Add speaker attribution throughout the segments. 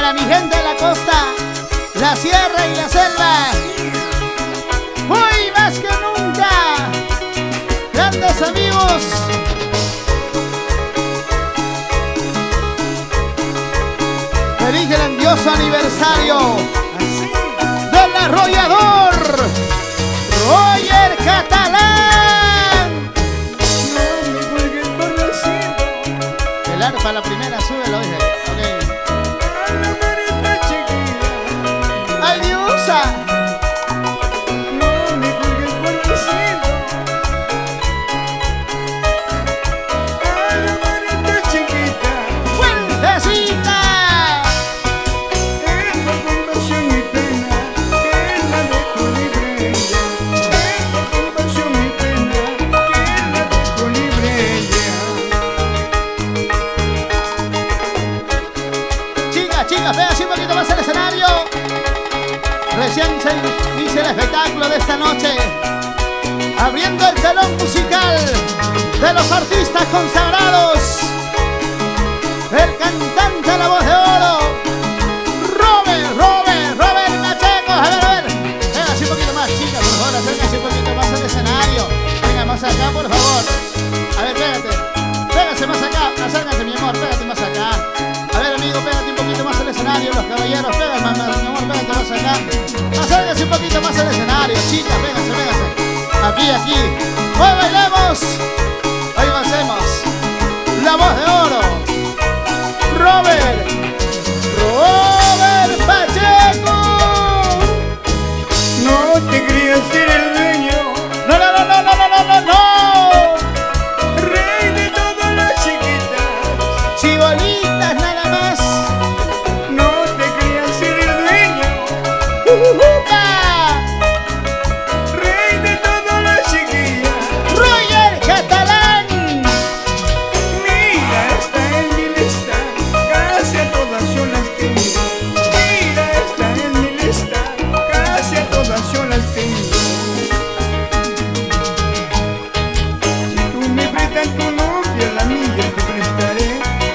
Speaker 1: Para mi gente de la costa, la sierra y la selva, hoy más que nunca, grandes amigos. Feliz grandioso aniversario del arrollador Roger Catalán. El arpa la primera, súbelo, dije. ¡Ay, Diusa!
Speaker 2: No me cuelgues por el cielo. Ay, la manita chiquita.
Speaker 1: ¡Fuertecita!
Speaker 2: Es por compasión y pena que la dejo libre ella. Es por compasión y pena que la dejo libre ella.
Speaker 1: Chicas, vean así un poquito más el escenario. Recién se inicia el espectáculo de esta noche, abriendo el telón musical de los artistas consagrados. El cantante de la voz de oro, Robert Pacheco. A ver. Venga así un poquito más, chicas, por favor, acérquense un poquito más al escenario. Venga más acá, por favor. A ver, pégate más acá, acércate, mi amor, pégate más acá. A ver, amigo, pégate un poquito más al escenario. Los caballeros, pégate más, mi amor, pégate más acá. Acérquense un poquito más al escenario, chicas, véngase. Aquí. Hoy bailemos, hoy avancemos. La voz de oro, Robert Pacheco.
Speaker 2: No te creas ser el dueño,
Speaker 1: No.
Speaker 2: rey de todas las chiquitas.
Speaker 1: Chibolitas nada más.
Speaker 2: No te creas ser el dueño, rey de todas las chiquillas.
Speaker 1: Roger Catalán.
Speaker 2: Mira, está en mi lista, casi a todas yo las tengo. Mira, está en mi lista, casi a todas yo las tengo. Si tú me prestas tu novia, la mía te prestaré.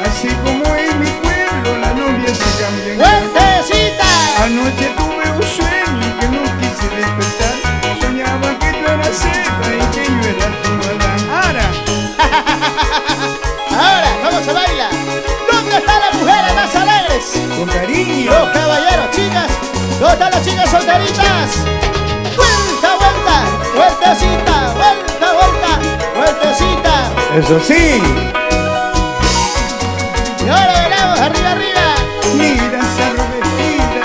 Speaker 2: Así como en mi pueblo la novia se cambia.
Speaker 1: ¡Fuertecita!
Speaker 2: Anoche tuve un sueño que no quise despertar. Soñaba que tú eras Eva y que yo era tu Adán.
Speaker 1: Ahora, ¿cómo se baila? ¿Dónde están las mujeres más alegres?
Speaker 2: Con cariño.
Speaker 1: Los caballeros, chicas. ¿Dónde están las chicas solteritas? Vueltecita, vueltecita.
Speaker 2: Eso sí.
Speaker 1: Y ahora bailamos, arriba.
Speaker 2: Mira esa Robertita,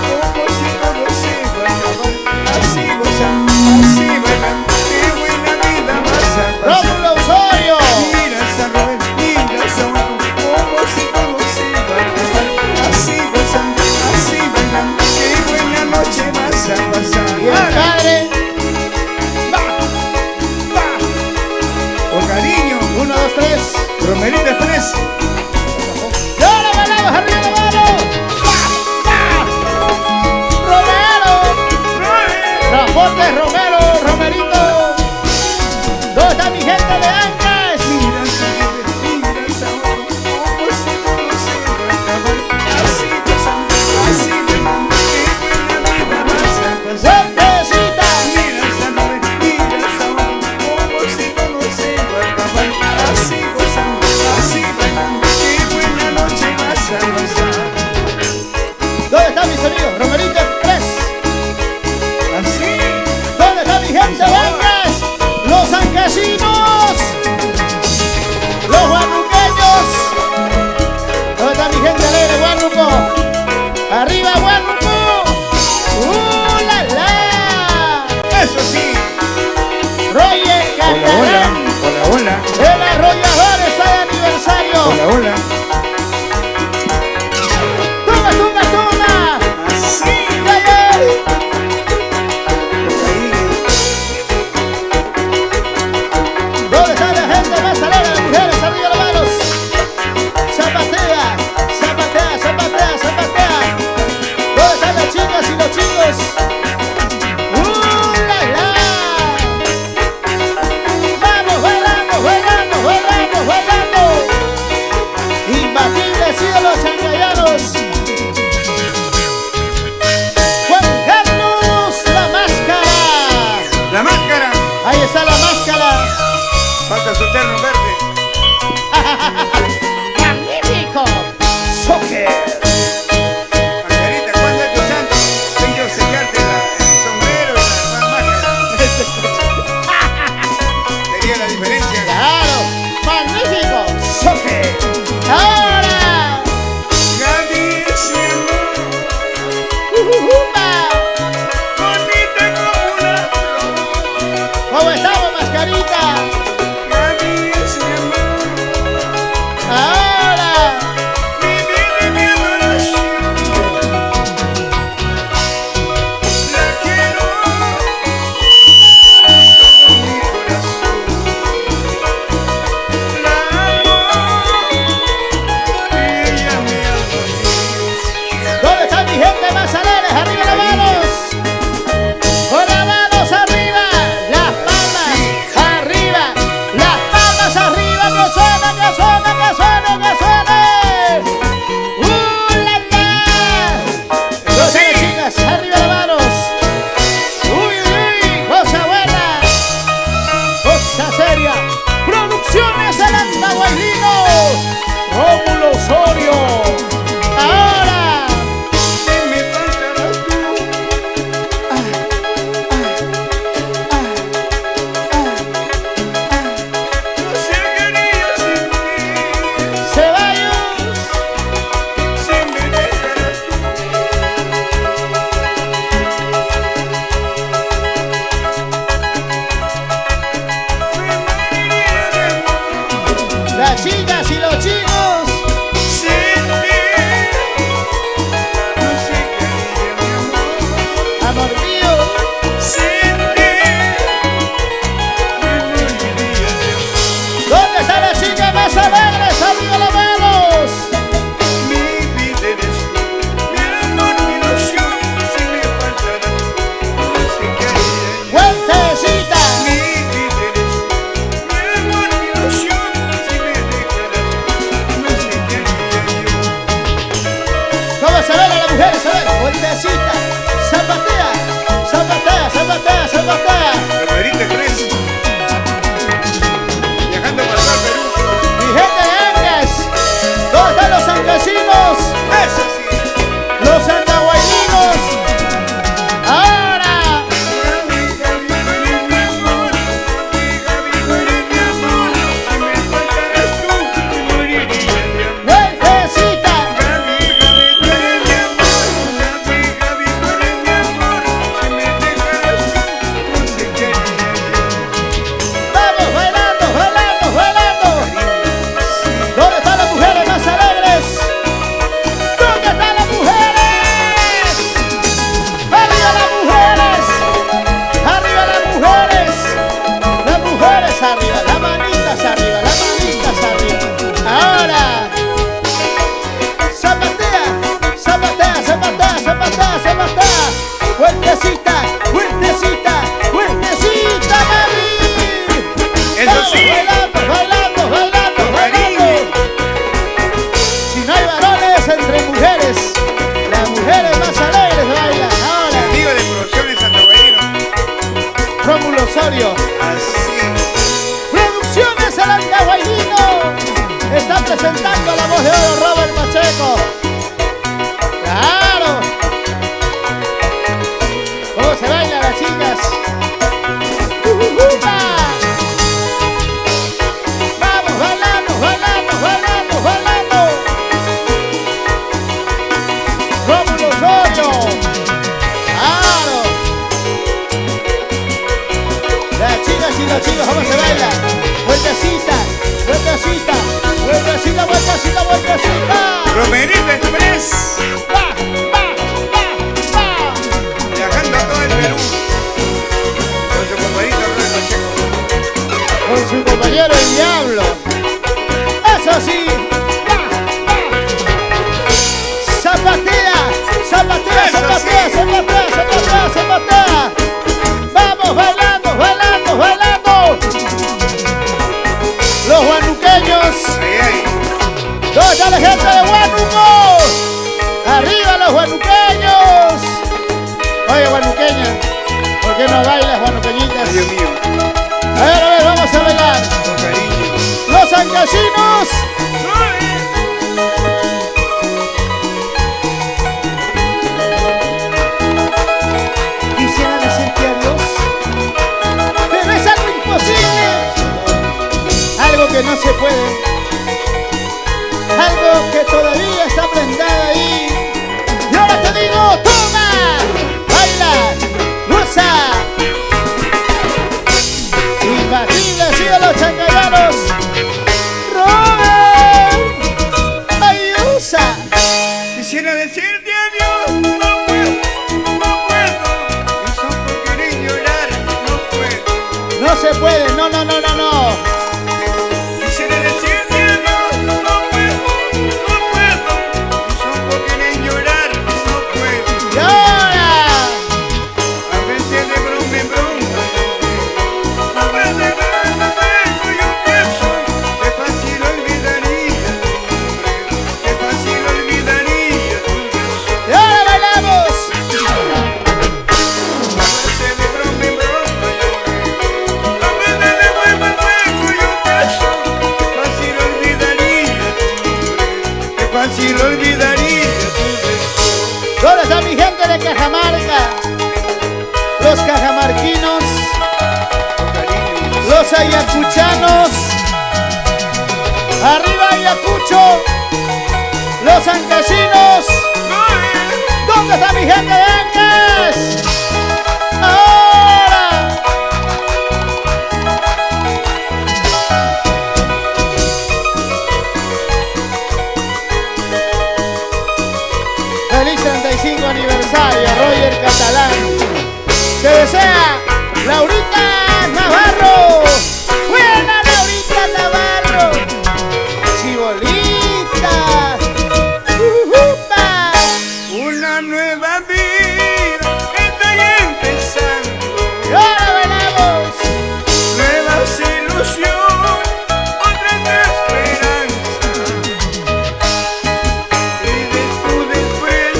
Speaker 2: como si todo se va a acabar. Así gozando, así bailando, qué buena vida vas a pasar.
Speaker 1: Rómulo Osorio.
Speaker 2: Mira esa Robertita, como si todo se va a acabar. Así gozando, así bailando, qué buena noche vas a pasar.
Speaker 1: Y el padre.
Speaker 2: Con cariño.
Speaker 1: 1, 2, 3. mujeres, a ver, vueltecita, zapatea, zapatea, zapatea, zapatea.
Speaker 2: Romerito Express. Viajando para todo el Perú.
Speaker 1: Mi gente de Angas, ¿dónde están los ancasinos?
Speaker 2: Eso sí.
Speaker 1: Los andahuaylinos. Ahora. Vueltecita. Vamos, bailando, bailando, bailando. ¿Dónde están las mujeres más alegres? ¿Dónde están las mujeres? ¡Arriba las mujeres! ¡Arriba las mujeres! Las mujeres arriba, las manitas arriba, las manitas arriba. Ahora. Zapatea, zapatea, zapatea, zapatea, zapatea. Vueltecita, vueltecita, vueltecita, mami.
Speaker 2: Eso
Speaker 1: Vamos,
Speaker 2: sí.
Speaker 1: bailando, bailando, bailando, bailando. Si no hay varones entre mujeres, las mujeres más alegres bailan. Ahora,
Speaker 2: Amigo de Producciones Santaguayino.
Speaker 1: Rómulo Osorio,
Speaker 2: Así.
Speaker 1: Producciones El Andahuayino, está presentando la voz de oro Robert Pacheco. Claro. ¿Cómo se bailan las chicas? Vamos, bailando, bailando, bailando, bailando. Rómulo Osorio. Claro. Las chicas y los chicos, ¿cómo se baila? Vueltecita, vueltecita, vueltecita, vueltecita, vueltecita.
Speaker 2: Romerito Express.
Speaker 1: Va, va, va, va.
Speaker 2: Viajando a todo el Perú. Con su compañito Robert Pacheco.
Speaker 1: Con su compañero el diablo. Eso sí. Va, va. Zapatea, zapatea,
Speaker 2: Eso
Speaker 1: zapatea,
Speaker 2: sí.
Speaker 1: zapatea, zapatea, zapatea. Vamos bailando, bailando, bailando. Los guanuqueños.
Speaker 2: Ahí, ahí.
Speaker 1: ¿Dónde está la gente de Huánuco? ¡Arriba los guanuqueños! Oye, guanuqueña, ¿por qué no bailas, guanuqueñitas?
Speaker 2: Ay, Dios mío.
Speaker 1: A ver, vamos a bailar.
Speaker 2: Con cariño.
Speaker 1: ¡Los ancasinos! Quisiera decirte adiós, pero es algo imposible. Algo que no se puede. Algo que todavía está prendado ahí. Y ahora te digo, toma, baila, goza. Imbatible ha sido los chancayanos. Robert, ayusa.
Speaker 2: Quisiera decirte adiós, no puedo, no puedo. Mis ojos quieren llorar, no puedo.
Speaker 1: No se puede, no, no, no, no, no.
Speaker 2: Quisiera decirte adiós, no puedo, no puedo. Mis ojos quieren llorar, no puedo.
Speaker 1: Y ahora,
Speaker 2: A veces de broma en broma, a veces de broma yo pienso que fácil olvidaría tu nombre, que fácil olvidaría tu beso.
Speaker 1: y ahora bailamos.
Speaker 2: A veces de broma en broma a veces de broma yo pienso que fácil olvidaría tu nombre, que fácil olvidaría tu beso.
Speaker 1: ¿Dónde está mi gente de Cajamarca? Los cajamarquinos,
Speaker 2: Cariño.
Speaker 1: los ayacuchanos. Arriba Ayacucho, los ancasinos. ¿Dónde está mi gente de Angas? Ahora. Feliz 35 aniversario, Roger Catalán. Te desea Laurita Navarro. Buena Laurita Navarro. Chibolita. Ujupa.
Speaker 2: Una nueva vida está ya empezando.
Speaker 1: Y ahora bailamos.
Speaker 2: Nuevas ilusiones, otras de esperanza. Y después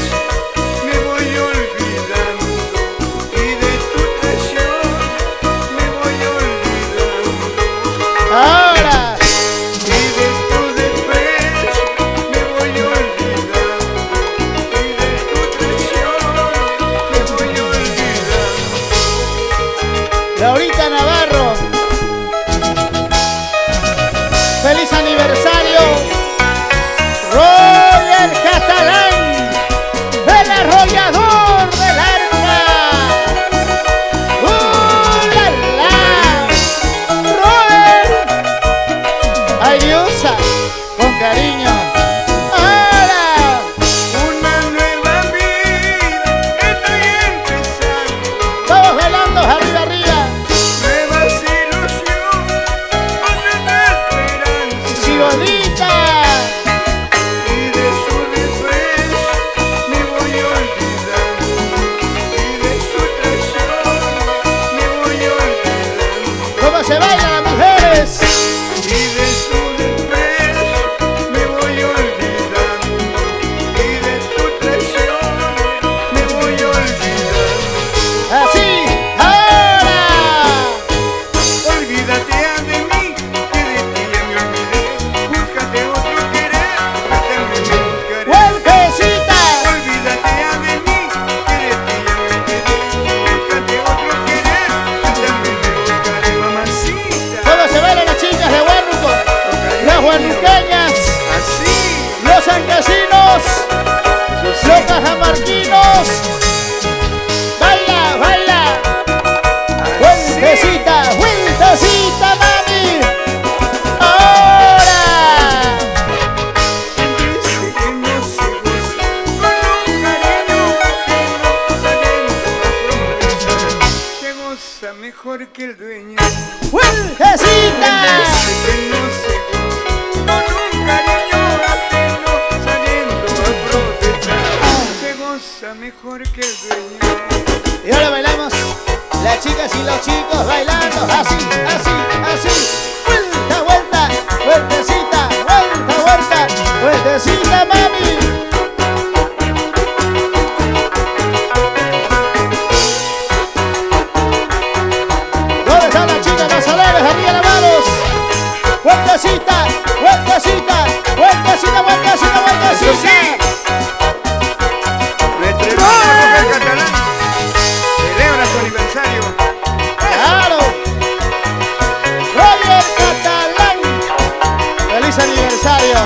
Speaker 1: vamos. Baila, baila. Vueltecita, vueltecita, mami. Ahora.
Speaker 2: Dice que no se goza con un cariño ajeno, sabiendo aprovechar. Se goza mejor que el dueño.
Speaker 1: Vueltecita.
Speaker 2: Dice que no se goza con un cariño ajeno, sabiendo aprovechar. Se goza mejor que el dueño.
Speaker 1: Y ahora bailamos, las chicas y los chicos bailando, así, así, así. Vuelta, vuelta, vueltecita, vuelta, vuelta, vueltecita, mami. ¿Dónde están las chicas más alegres? Arriba las manos. Vueltecita, vueltecita, vueltecita, vueltecita, vueltecita.
Speaker 2: Nuestro hermano Roger Catalán celebra su aniversario.
Speaker 1: ¡Claro! Roger Catalán. ¡Feliz aniversario!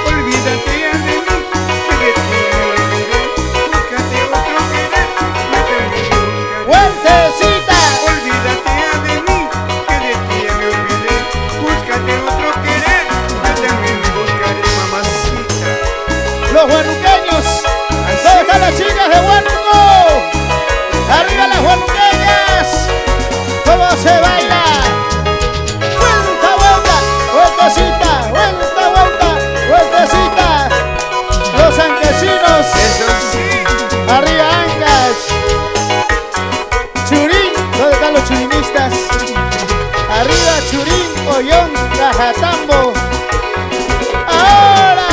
Speaker 2: Olvídate ya de mí, que de ti me olvidé. Búscate otro querer, yo también buscaré.
Speaker 1: ¡Vueltecita!
Speaker 2: Olvídate ya de mí, que de ti ya me olvidé. Búscate otro querer, yo también me buscaré, mamacita.
Speaker 1: Los huanuqueños. ¿Dónde están las chicas de Huánuco? ¡Arriba las huanuqueñas! ¿Cómo se baila? ¡Vuelta, vuelta! ¡Vueltecita! ¡Vuelta, vuelta! ¡Vueltecita! Los anquecinos.
Speaker 2: Eso sí,
Speaker 1: ¡Arriba Ancas! Churín. ¿Dónde están los churinistas? ¡Arriba Churín, Ollón, Cajatambo! ¡Ahora!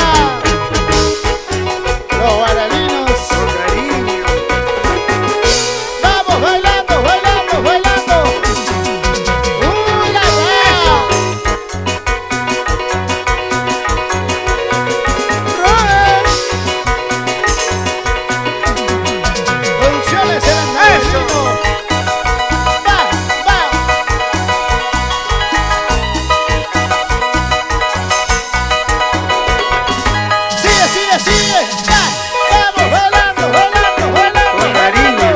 Speaker 1: Los guaraninos.
Speaker 2: con cariño.
Speaker 1: Vamos bailando, bailando, bailando. La, la! Robert. Producciones el Angelino. Va, va. Sigue, sigue, sigue. Va, vamos bailando, bailando, bailando.
Speaker 2: Con cariño.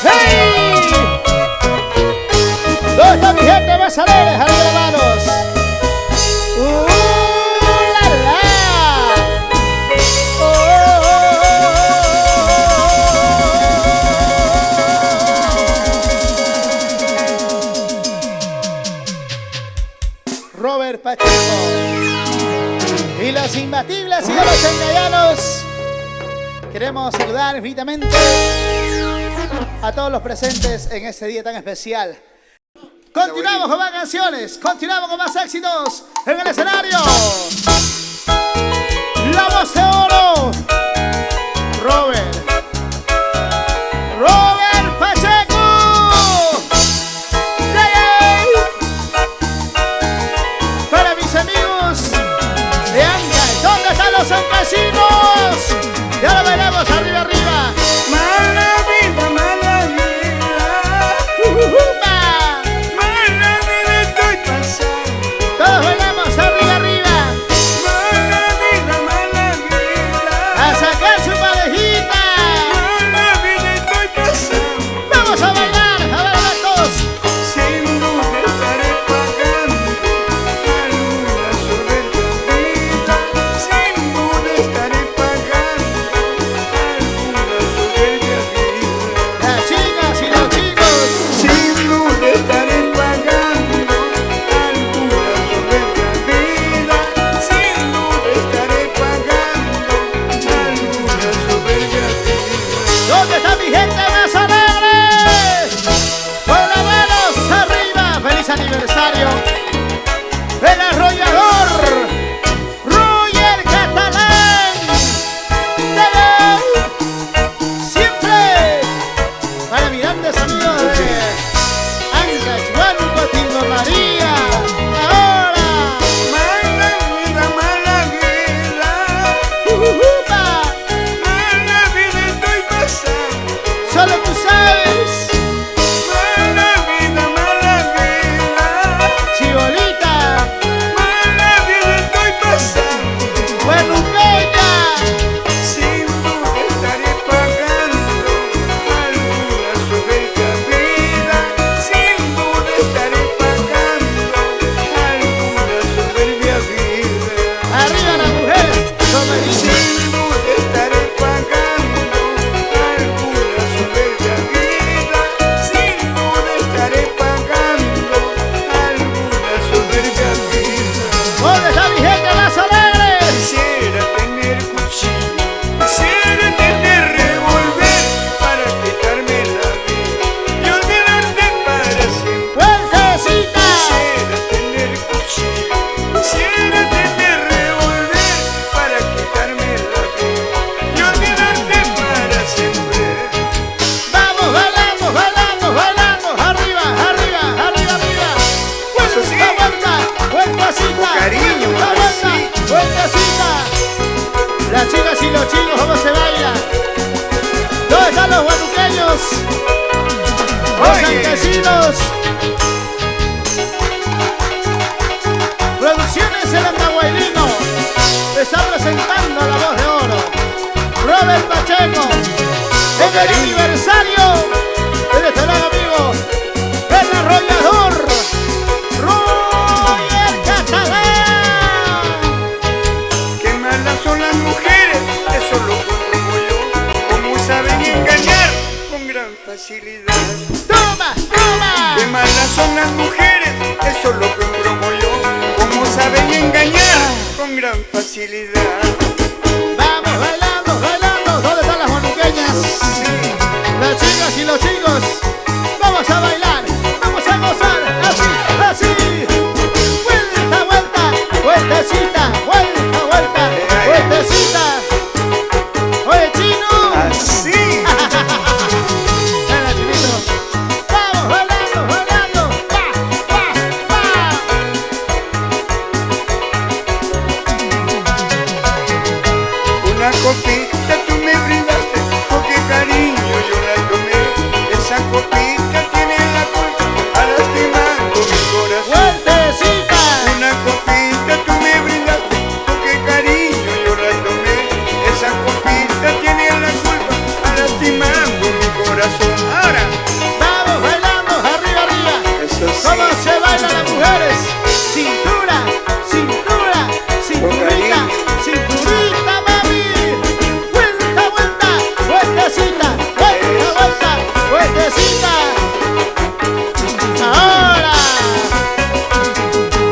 Speaker 1: ¡Hey! ¿Dónde está mi gente más alegre? ¡Arriba las manos! ¡La, la! Robert Pacheco y los imbatibles y los engañanos. Queremos saludar infinitamente a todos los presentes en este día tan especial. Continuamos con más canciones, continuamos con más éxitos en el escenario. La voz de oro, Robert Pacheco. ¡Yay! Para mis amigos de Ancas, ¿dónde están los ancasinos? Ya lo bailamos arriba, arriba.
Speaker 2: Mala vida, mala vida. Mala vida estoy pasando.
Speaker 1: Todos bailamos arriba, arriba.
Speaker 2: Mala vida, mala vida.
Speaker 1: A sacar su parejita.
Speaker 2: Mala vida estoy pasando.
Speaker 1: Vamos a bailar todos.
Speaker 2: Sin duda estaré pagando alguna sobre tu vida. Sin duda estaré
Speaker 1: representando la voz de oro. Robert Pacheco. En el aniversario del este gran amigo, el arrollador Roger Catalán.
Speaker 2: Qué malas son las mujeres, eso lo compruebo yo. Cómo saben engañar con gran facilidad.
Speaker 1: ¡Toma, toma!
Speaker 2: Qué malas son las mujeres, eso lo compruebo yo. Cómo saben engañar con gran facilidad.
Speaker 1: Vamos bailando, bailando. ¿Dónde están las juanuqueñas?
Speaker 2: Sí.
Speaker 1: Las chicas y los chicos. Vamos a bailar, vamos a gozar. Así, así. Vuelta, vuelta, vueltecita, vuelta, vuelta, vueltecita. Oye, chino.
Speaker 2: Así.
Speaker 1: Venga, chinito. Vamos bailando, bailando. Pa, pa, pa.
Speaker 2: Una copita tú me brindaste, con qué cariño yo la tomé. Esa copita tiene la culpa a lastimando mi corazón.
Speaker 1: Vueltecita.
Speaker 2: Una copita tú me brindaste, con qué cariño yo la tomé. Esa copita tiene la culpa a lastimando mi corazón. Ahora,
Speaker 1: Vamos bailando, arriba, arriba.
Speaker 2: eso sí.
Speaker 1: ¿Cómo se bailan las mujeres? Cintura, cintura, cinturita, cinturita, mami. Vuelta, vuelta, vueltecita, vuelta, vuelta, vueltecita. Ahora.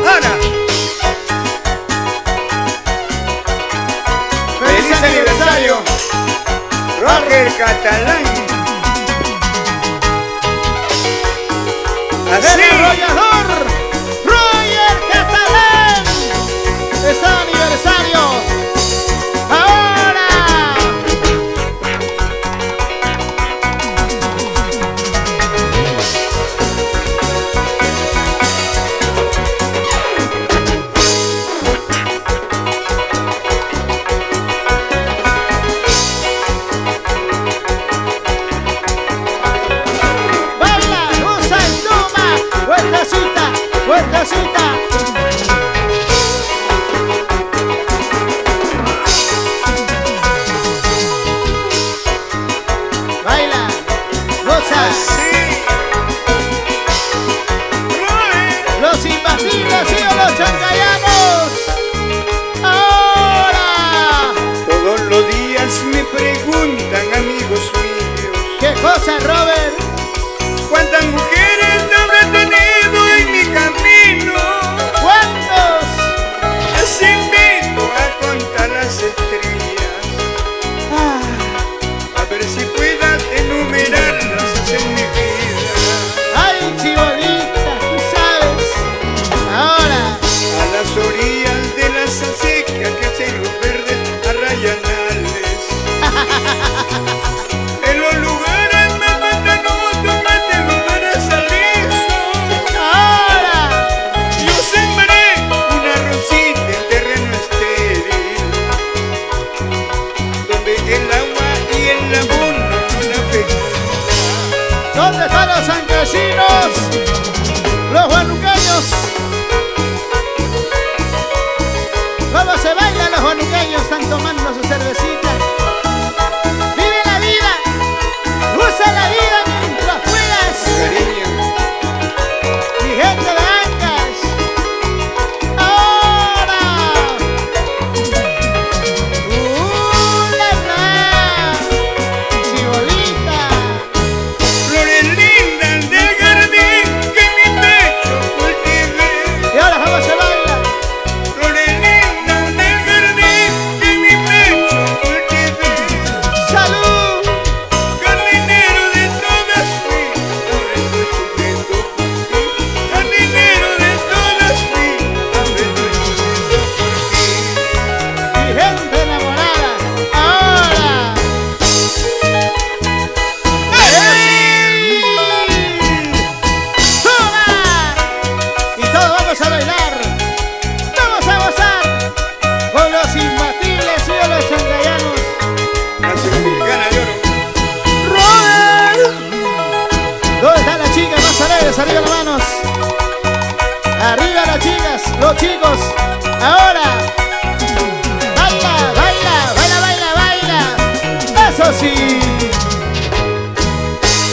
Speaker 2: Ahora, feliz aniversario, Roger Catalán.
Speaker 1: El
Speaker 2: Así.
Speaker 1: arrollador Roger Catalán está de aniversario. Ahora. Baila, usa y toma. Vueltecita, vueltecita. Baila, goza.
Speaker 2: Así.
Speaker 1: Los imbatibles y los chancayanos. Ahora.
Speaker 2: Todos los días me preguntan, amigos míos,
Speaker 1: ¿Qué cosa, Robert?
Speaker 2: ¿cuántas mujeres habré tenido en mi camino?
Speaker 1: ¿Cuántos?
Speaker 2: Les invito a contar las estrellas, a ver si puedas enumerarlas en mi vida.
Speaker 1: Ay, chibolita, tú sabes. Ahora.
Speaker 2: A las orillas de las acequias que cerros verdes arrayanales, en los lugares más pantanosos, más de lugares alisos,
Speaker 1: Ahora.
Speaker 2: yo sembré una rosita en terreno estéril, donde el agua y el abono no la fecundan.
Speaker 1: ¿Dónde están los ancasinos? Los juanuqueños. ¿Cómo se bailan los juanuqueños? Están tomando su cervecita. Vive la vida. Usa la vida mientras puedas.
Speaker 2: Cariño,
Speaker 1: Mi gente de Ancas. Ahora. La chibolita.
Speaker 2: flores lindas del jardín que en mi pecho cultivé.
Speaker 1: Y ahora cómo se baila.
Speaker 2: Flores lindas del jardín que en mi pecho cultivé.
Speaker 1: Salud.
Speaker 2: Jardinero de todas fui, ahora estoy sufriendo por ti. Jardinero de todas fui, ahora estoy sufriendo por ti.
Speaker 1: Mi gente enamorada. Ahora. ¡Ey! ¡Toma! Y todos vamos a bailar. Vamos a gozar con los imbatibles y los chancayanos.
Speaker 2: Nación Mexicana de Oro.
Speaker 1: ¡Robert! ¿Dónde están las chicas más alegres? Arriba las manos. Arriba las chicas, los chicos. Ahora. Baila. Eso sí.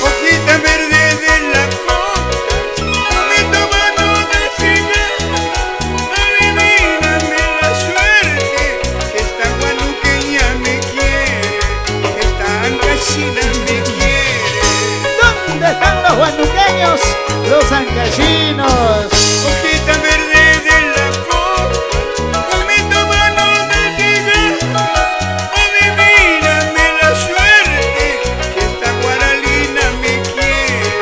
Speaker 2: Hojita verde de la coca, tomito mano de cigarro, adivíname la suerte, que esta guanuqueña me quiere, que esta ancachina me quiere.
Speaker 1: ¿Dónde están los guanuqueños? Los ancallinos.
Speaker 2: Hojita verde de la coca, tomito mano de cigarro, adivíname la suerte, que esta guaralina me quiere,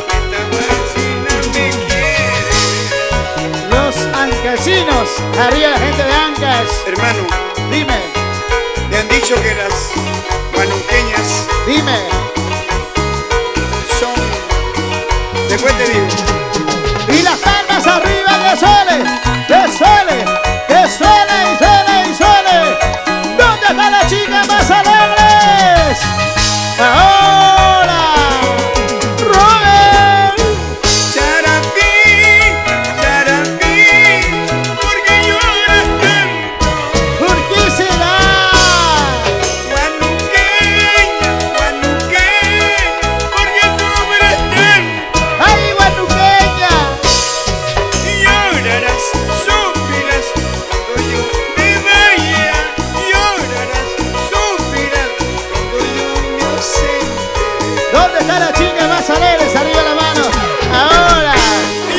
Speaker 2: que esta guaracina me quiere.
Speaker 1: Los ancallinos. Arriba la gente de Ancas.
Speaker 2: Hermano,
Speaker 1: Dime,
Speaker 2: me han dicho que las guanuqueñas
Speaker 1: dime.
Speaker 2: son... Después te digo.
Speaker 1: Y las palmas arriba, que suene, que suene, que suene y suene y suene. ¿Dónde están las chicas más alegres? Ahora, Robert.
Speaker 2: Charapín, charapín, porque lloras tanto.
Speaker 1: ¿Por qué será?
Speaker 2: Guanuqueña, guanuqueña, porque cobras tanto.
Speaker 1: ¡Ay, guanuqueña!
Speaker 2: Y llorarás, suspirás, cuando yo me vaya. Llorarás, suspirás, cuando yo me ausente.
Speaker 1: ¿Dónde están las chicas más alegres? Arriba la mano. Ahora.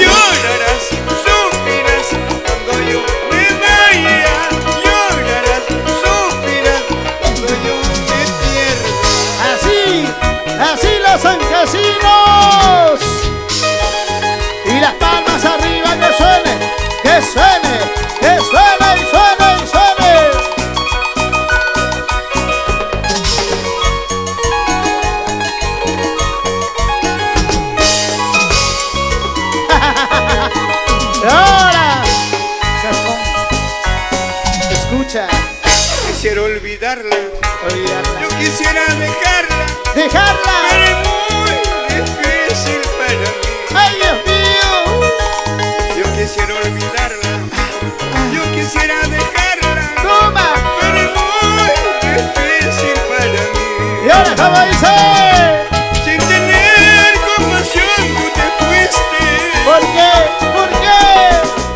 Speaker 2: Llorarás, suspirás, cuando yo me vaya. Llorarás, suspirás, cuando yo me pierda.
Speaker 1: Así, así los ancasinos. Y las palmas arriba, que suene, que suene, que suene y suene y suene. Y ahora, Gastón, escucha,
Speaker 2: Quisiera olvidarla,
Speaker 1: olvidarla,
Speaker 2: yo quisiera dejarla,
Speaker 1: dejarla.
Speaker 2: pero es muy difícil para mí.
Speaker 1: ¡Ay, Dios mío!
Speaker 2: Yo quisiera olvidarla, yo quisiera dejarla,
Speaker 1: ¡Toma!
Speaker 2: pero es muy difícil para mí.
Speaker 1: ¿Y ahora cómo dice?
Speaker 2: Sin tener compasión tú te fuiste.
Speaker 1: ¿Por qué? ¿Por qué?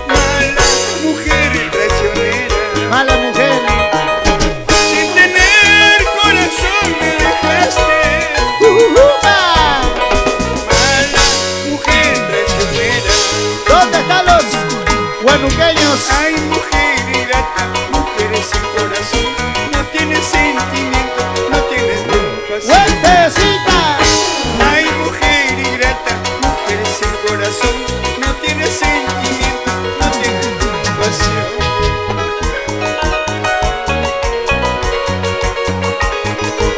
Speaker 2: Mala mujer traicionera.
Speaker 1: Mala mujer.
Speaker 2: Sin tener corazón me dejaste.
Speaker 1: ¡Upa!
Speaker 2: Mala mujer traicionera.
Speaker 1: ¿Dónde están los guanuqueños?
Speaker 2: Ay, mujer ingrata, mujeres sin corazón. No tienes sentimiento, no tienes compasión.
Speaker 1: ¡Vueltecita!
Speaker 2: Ay, mujer ingrata, mujeres sin corazón. No tienes sentimiento, no tienes compasión.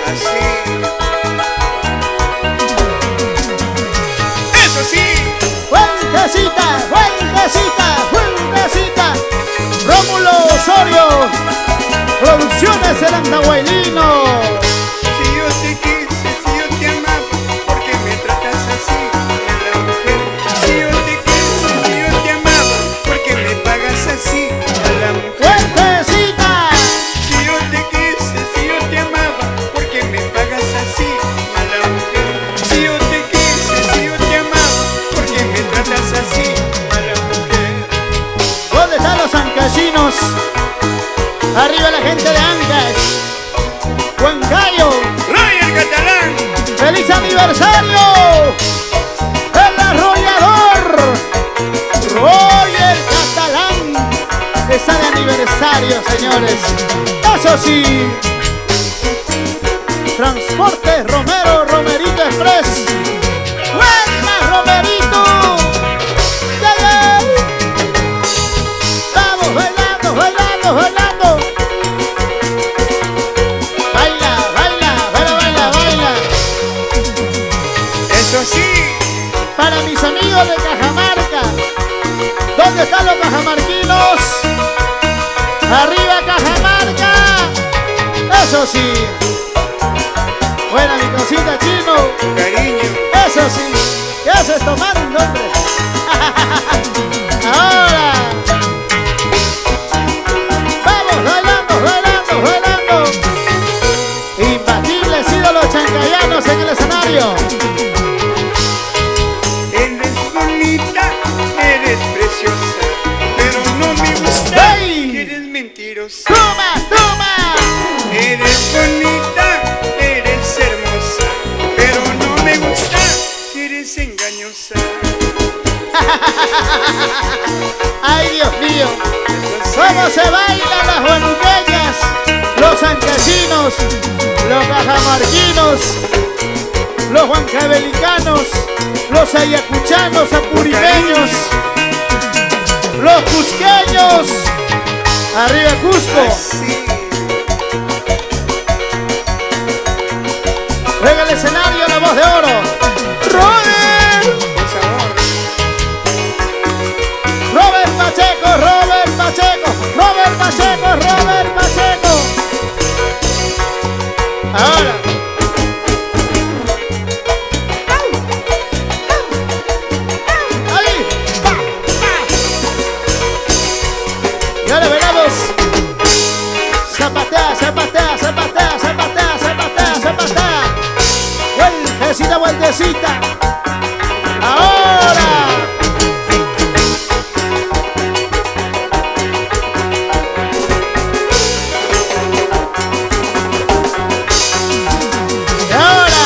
Speaker 2: Así. Eso sí.
Speaker 1: ¡Vueltecita! ¡Vueltecita! ¡Vueltecita! Rómulo Osorio, Producciones El Andahuaylino.
Speaker 2: Si yo te quise, si yo te amaba, ¿por qué me tratas así, mala mujer? Si yo te quise, si yo te amaba, ¿por qué me pagas así, mala mujer?
Speaker 1: ¡Vueltecita!
Speaker 2: Si yo te quise, si yo te amaba, ¿por qué me pagas así, mala mujer? Si yo te quise, si yo te amaba, ¿por qué me tratas así, mala mujer?
Speaker 1: ¿Dónde están los ancallinos? Arriba la gente de Ancas. Huancayo.
Speaker 2: Roger Catalán,
Speaker 1: ¡Feliz aniversario! ¡El arrollador! Roger Catalán. Está de aniversario, señores. Eso sí. Transportes Romero, Romerito Express. ¡Buena, Romerito! ¡Ya, ya! ¡Vamos bailando, bailando, bailando! Baila, baila, baila, baila, baila.
Speaker 2: eso sí.
Speaker 1: Para mis amigos de Cajamarca. ¿Dónde están los cajamarquinos? ¡Arriba Cajamarca! Eso sí. Buena mi cosita, chino.
Speaker 2: Cariño,
Speaker 1: Eso sí. ¿Qué haces tomando, hombre? Ahora. Vamos, bailando, bailando, bailando. Imbatibles cómo se bailan las guanuqueñas, los ancasinos, los cajamarquinos, los huancavelicanos, los ayacuchanos, apurimeños, los cusqueños. Arriba Cusco.
Speaker 2: Así.
Speaker 1: Venga el escenario, la voz de oro. Robert.
Speaker 2: Con sabor.
Speaker 1: Robert Pacheco, Robert Pacheco, Robert Pacheco, Robert Pacheco. Ahora. Ahí. Pa, pa. Y ahora veremos. Zapatea, zapatea, zapatea, zapatea, zapatea, zapatea. Vueltecita, vueltecita. Ahora. Y ahora.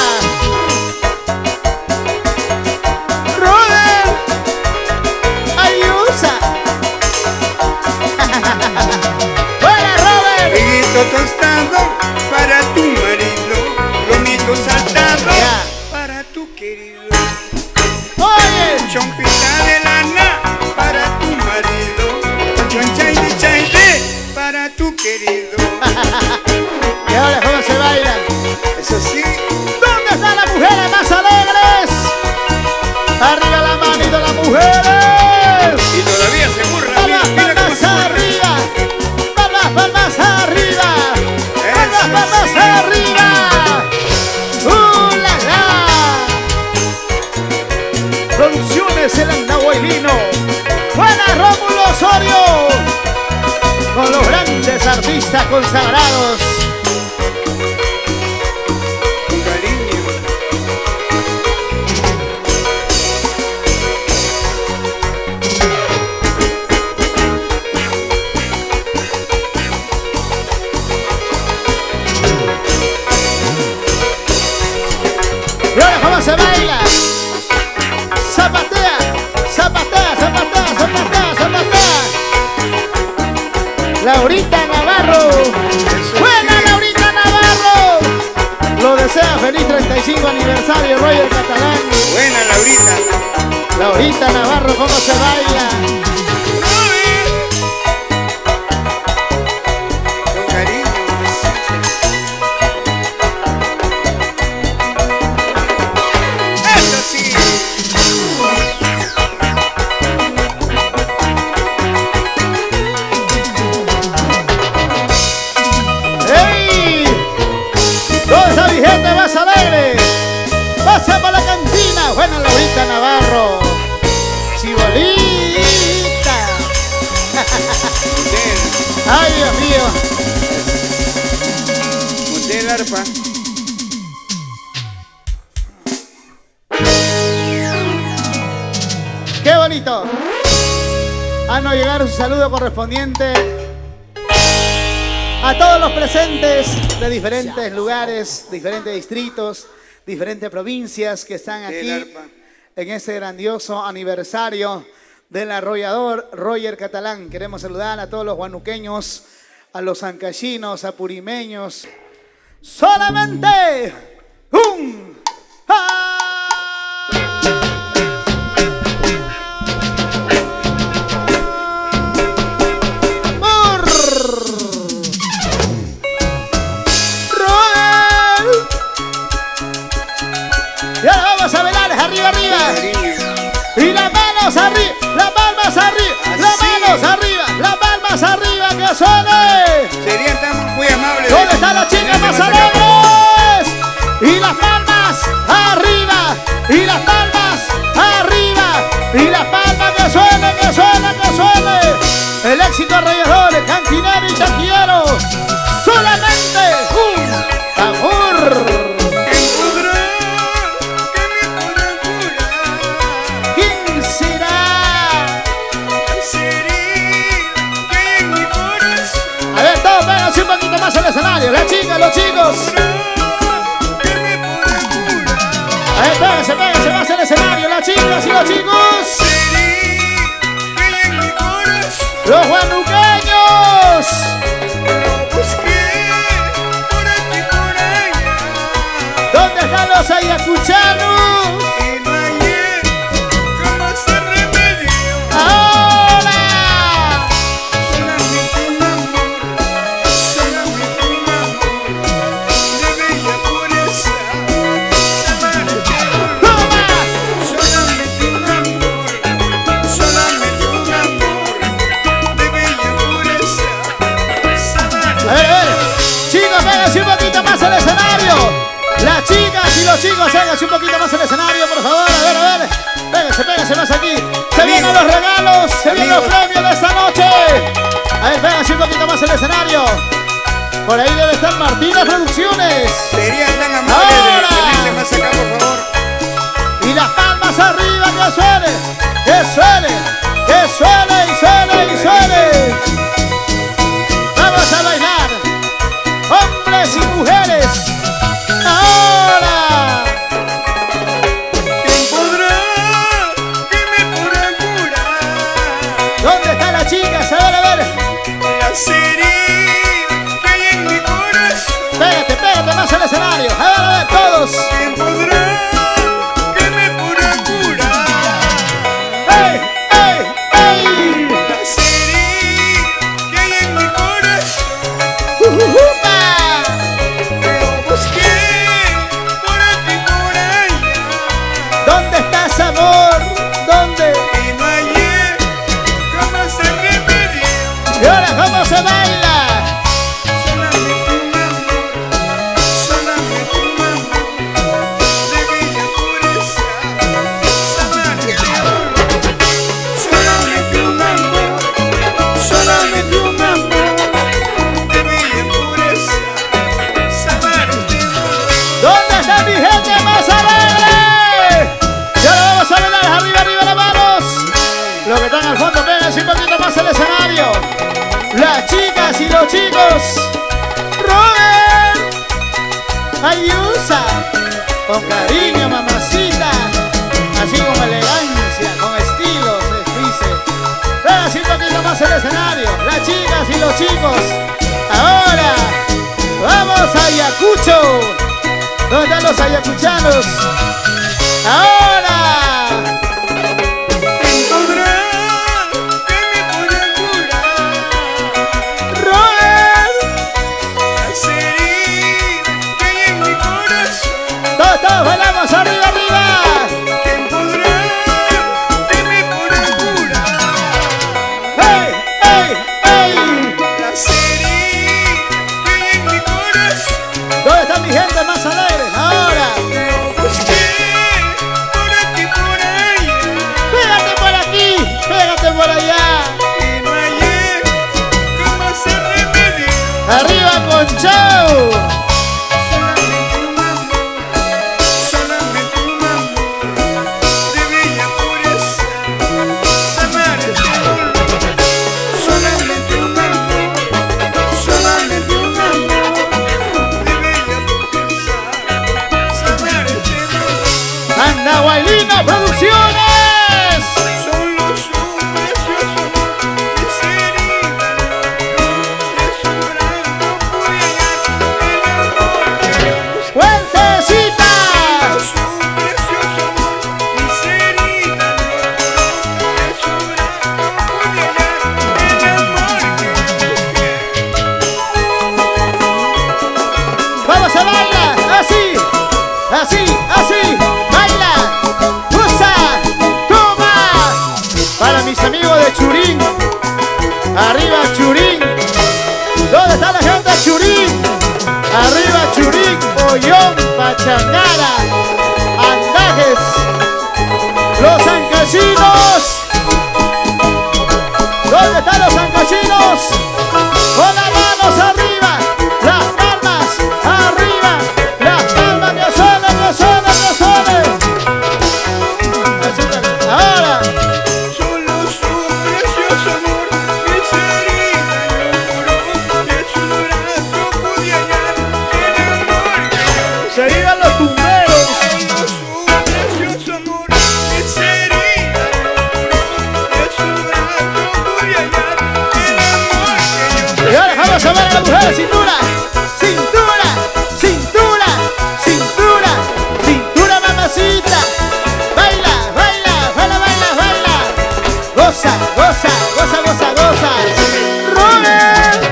Speaker 1: Robert. Ayusa. Buena, Robert.
Speaker 2: Juguito tostado para tu marido, lomito saltado
Speaker 1: Ya.
Speaker 2: para tu querido,
Speaker 1: Oye.
Speaker 2: chompita de lana para tu marido, chonchaide chaide para tu querido.
Speaker 1: Y ahora, ¿cómo se baila?
Speaker 2: Eso sí,
Speaker 1: ¿Dónde están las mujeres más alegres? Arriba la manito, las mujeres.
Speaker 2: y todavía se burla.
Speaker 1: Palmas,
Speaker 2: Mira cómo
Speaker 1: palmas
Speaker 2: se burla.
Speaker 1: arriba. Palmas, palmas arriba. Palmas,
Speaker 2: Eso
Speaker 1: palmas
Speaker 2: sí.
Speaker 1: arriba. La, la. Producciones El Andahuaylino. Buena, Rómulo Osorio. Con los grandes artistas consagrados.
Speaker 2: Con cariño.
Speaker 1: Y ahora, ¿cómo se baila? Zapatea, zapatea, zapatea, zapatea, zapatea. Laurita Navarro. Buena, Laurita Navarro. Lo desea feliz 35 aniversario, Roger Catalán.
Speaker 2: Buena Laurita.
Speaker 1: Laurita Navarro, ¿cómo se baila?
Speaker 2: Con cariño. Eso sí.
Speaker 1: ¡Ey! ¿Dónde está mi gente más alegre? Pasa por la cantina. Buena, Laurita Navarro. Chibolita. Ay, Dios mío.
Speaker 2: Monté el arpa.
Speaker 1: ¡Qué bonito! A no llegar un saludo correspondiente a todos los presentes de diferentes lugares, diferentes distritos, diferentes provincias que están aquí
Speaker 2: El arpa.
Speaker 1: en este grandioso aniversario del arrollador Roger Catalán. Queremos saludar a todos los guanuqueños, a los ancallinos, a purimeños. Solamente un... Y ahora vamos a velar, arriba, arriba.
Speaker 2: Cariño.
Speaker 1: Y las manos arriba, las palmas arriba, las
Speaker 2: Así.
Speaker 1: manos arriba, las palmas arriba, que suene.
Speaker 2: Serían tan muy amables.
Speaker 1: ¿Dónde están las chicas más alegres? Y las palmas arriba, y las palmas arriba, y las palmas que suene, que suene, que suene. El éxito arrollador, cantinero y taquillero. Solamente un tambor. ¿Quién será? A ver, todos vénganse un poquito más al escenario. Las chicas, los chicos. A ver, vénganse, vénganse más al escenario. Las chicas y los chicos. Los guanuqueños. más al escenario. Las chicas y los chicos, háganse un poquito más al escenario, por favor. A ver. Péguense más aquí. Se vienen los regalos, se vienen los premios de esta noche. A ver, péguense un poquito más al escenario. Por ahí debe estar Martina Producciones.
Speaker 2: Serían tan amables de venirse más acá, por favor.
Speaker 1: Y las palmas arriba, que suene, que suene, que suene y suene y suene. Vamos a bailar, hombres y mujeres. Ahora.
Speaker 2: ¿Quién podrá, que me podrá curar?
Speaker 1: ¿Dónde están las chicas? A ver.
Speaker 2: Las heridas que hay en mi corazón.
Speaker 1: Pégate más al escenario. A ver, todos.
Speaker 2: ¿Quién podrá, que me podrá curar?
Speaker 1: ¡Ey!
Speaker 2: Las heridas que hay en mi corazón.
Speaker 1: ¡Upa!
Speaker 2: Lo busqué por aquí y por allá.
Speaker 1: ¿Dónde estás, amor? ¿Dónde?
Speaker 2: Y no hallé cómo se remedio.
Speaker 1: ¿Y ahora cómo se baila?
Speaker 2: Solamente un amor, de bella pureza, sanar este dolor. Solamente un amor, de bella pureza, sanar este dolor.
Speaker 1: ¿Dónde está mi gente más alegre? Y ahora vamos a bailar arriba las manos. Los que están al fondo, péguense un poquito más al escenario. Las chicas y los chicos. Robert. Ayusa. Con cariño, mamacita. Así con elegancia, con estilo, se dice. Péguense un poquito más al escenario. Las chicas y los chicos. Ahora vamos a Ayacucho. ¿Dónde están los ayacuchanos? ¡Ahora!
Speaker 2: ¿Quién podrá, que me podrá curar?
Speaker 1: ¡Robert!
Speaker 2: Las heridas que hay en mi corazón.
Speaker 1: Todos bailamos arriba!
Speaker 2: ¿Quién podrá, que me podrá curar?
Speaker 1: ¡Ey!
Speaker 2: Las heridas que hay en mi corazón.
Speaker 1: ¿Dónde está mi gente más alegre? ¡Ahora!
Speaker 2: Lo busqué por aquí y por allá.
Speaker 1: ¡Pégate por aquí! ¡Pégate por allá!
Speaker 2: Y no hallé cómo se remedio.
Speaker 1: ¡Arriba con Chau!
Speaker 2: Solamente un amor, de bella pureza, sanar este dolor. Solamente un amor, de bella pureza, sanar este dolor.
Speaker 1: ¡Anda, Guailina Producciones!
Speaker 2: Solo su precioso amor, mis heridas logró, y su gran no pude hallar el amor que yo busqué.
Speaker 1: ¡Fuertecita!
Speaker 2: Su precioso amor, mis heridas logró, y su gran no pude hallar el amor que yo busqué.
Speaker 1: ¡Vamos a bailar! ¡Así! ¡Baila! ¡Usa! ¡Toma! Para mis amigos de Churín. ¡Arriba Churín! ¿Dónde está la gente de Churín? ¡Arriba Churín! Ollón, Pachangara, Andajes, Los Ancachinos. ¿Dónde están los ancachinos? Con las manos arriba, las palmas arriba, las palmas que suenen. Ahora,
Speaker 2: Solo su precioso amor, mis heridas logró, y su gran no pude hallar el amor que yo busqué.
Speaker 1: se iban los tumberos.
Speaker 2: Solo su precioso amor, mis heridas logró, y su gran no pude hallar el amor que yo busqué.
Speaker 1: Y ahora vamos a ver a la mujer, cintura, mamacita. Baila. Goza. Robert.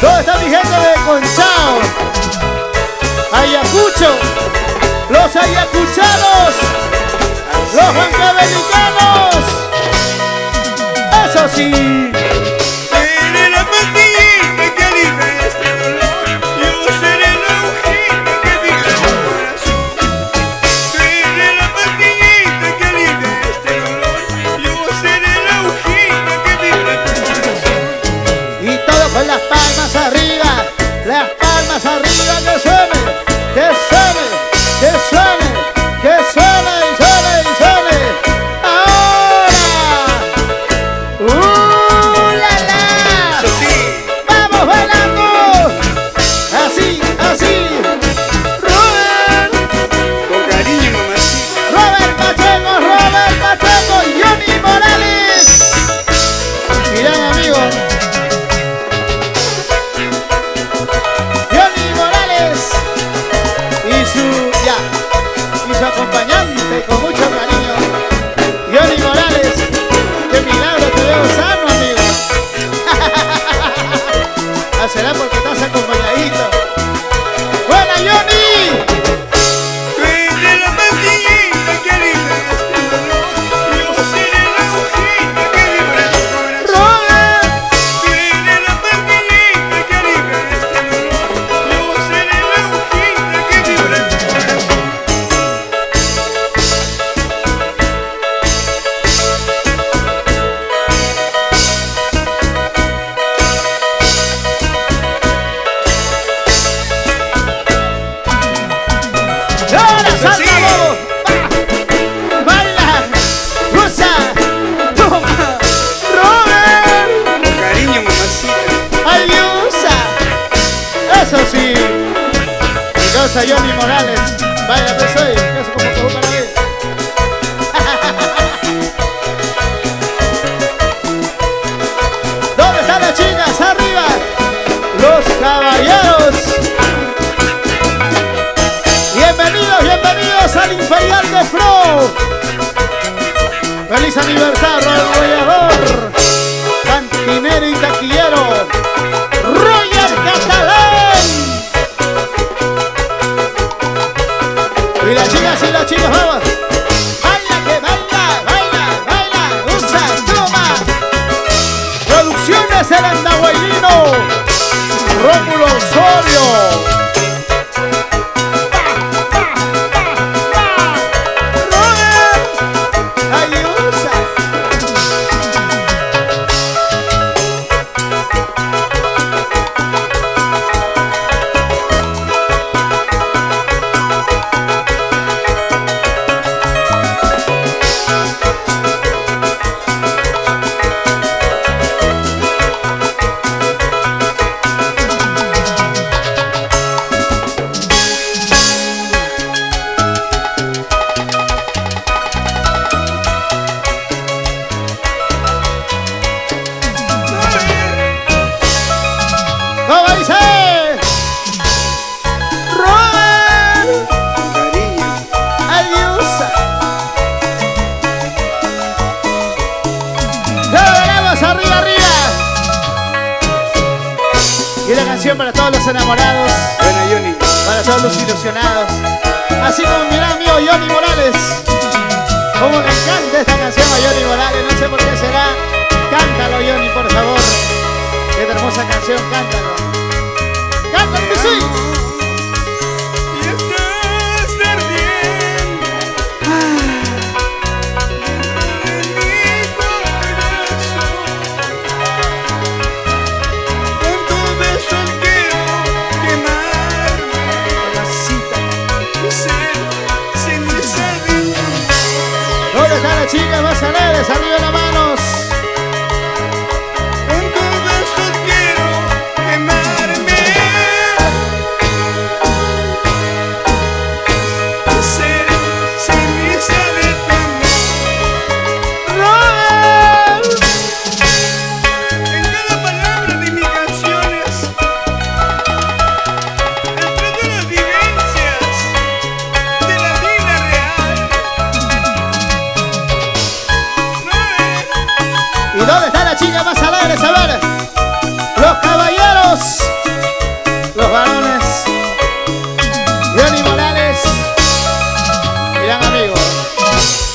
Speaker 1: ¿Dónde está mi gente de Conchao? Ayacucho, los ayacuchanos, los huancavelicanos. Eso sí.
Speaker 2: Eres la pastillita que
Speaker 1: Con las palmas arriba, que suene, que suene, que suene, que suene y suene y suene. Ahora, la la,
Speaker 2: Eso sí.
Speaker 1: vamos bailando, así, así. Robert,
Speaker 2: Con cariño, mamacita.
Speaker 1: Robert Pacheco, Johnny Morales. Mirá, amigo. Y su acompañante con mucho cariño, Johnny Morales. Qué milagro, te veo sano, amigo. Será porque estás acompañadito. ¡Buena, Johnny!
Speaker 2: Tú eres la pastillita que alivia este dolor. Yo seré la hojita que vibra tu corazón.
Speaker 1: ¡Robert!
Speaker 2: Tú eres la pastillita que alivia este dolor. Yo seré la hojita que vibra tu corazón.
Speaker 1: ¡Ahora
Speaker 2: Eso
Speaker 1: salta,
Speaker 2: sí.
Speaker 1: bobo! ¡Va! ¡Baila! ¡Usa! ¡Toma! ¡Robert!
Speaker 2: Con cariño, mamacita.
Speaker 1: ¡Ay, usa! Eso sí. Mi causa Johnny Morales. Vaya, pues soy. Eso como que para mí. ¿Dónde están las chicas? ¡Arriba! ¡Los caballeros! Bienvenidos al Inferior de Flow. ¡Feliz aniversario al goleador, cantinero y taquillero, Roger Catalán! Y las chicas, vamos. Baila, que baila, usa, toma. Producciones El Andahuaylino, Rómulo Osorio. ¿Cómo dice? Robert,
Speaker 2: Cariño.
Speaker 1: adiós. ¡Lo veremos arriba! Y la canción para todos los enamorados,
Speaker 2: Buena, Johnny.
Speaker 1: para todos los ilusionados. Así como mi gran amigo Johnny Morales. Como le encanta esta canción a Johnny Morales, no sé por qué será. Cántalo, Johnny, por favor. Qué hermosa canción, cántalo. ¡Cántalo que sí!
Speaker 2: Y estás ardiendo dentro de mi corazón. Con tus besos quiero quemarme. Y ser ceniza de tu amor.
Speaker 1: ¿Dónde están las chicas más alegres? Arriba las manos.
Speaker 2: Con tus besos quiero quemarme. Ser ceniza de tu amor.
Speaker 1: ¡Robert!
Speaker 2: En cada palabra de mis canciones, entre de las vivencias de la vida real.
Speaker 1: ¿Y dónde están las chicas más alegres? A ver. Los caballeros. Los varones. Johnny Morales. Gran amigo.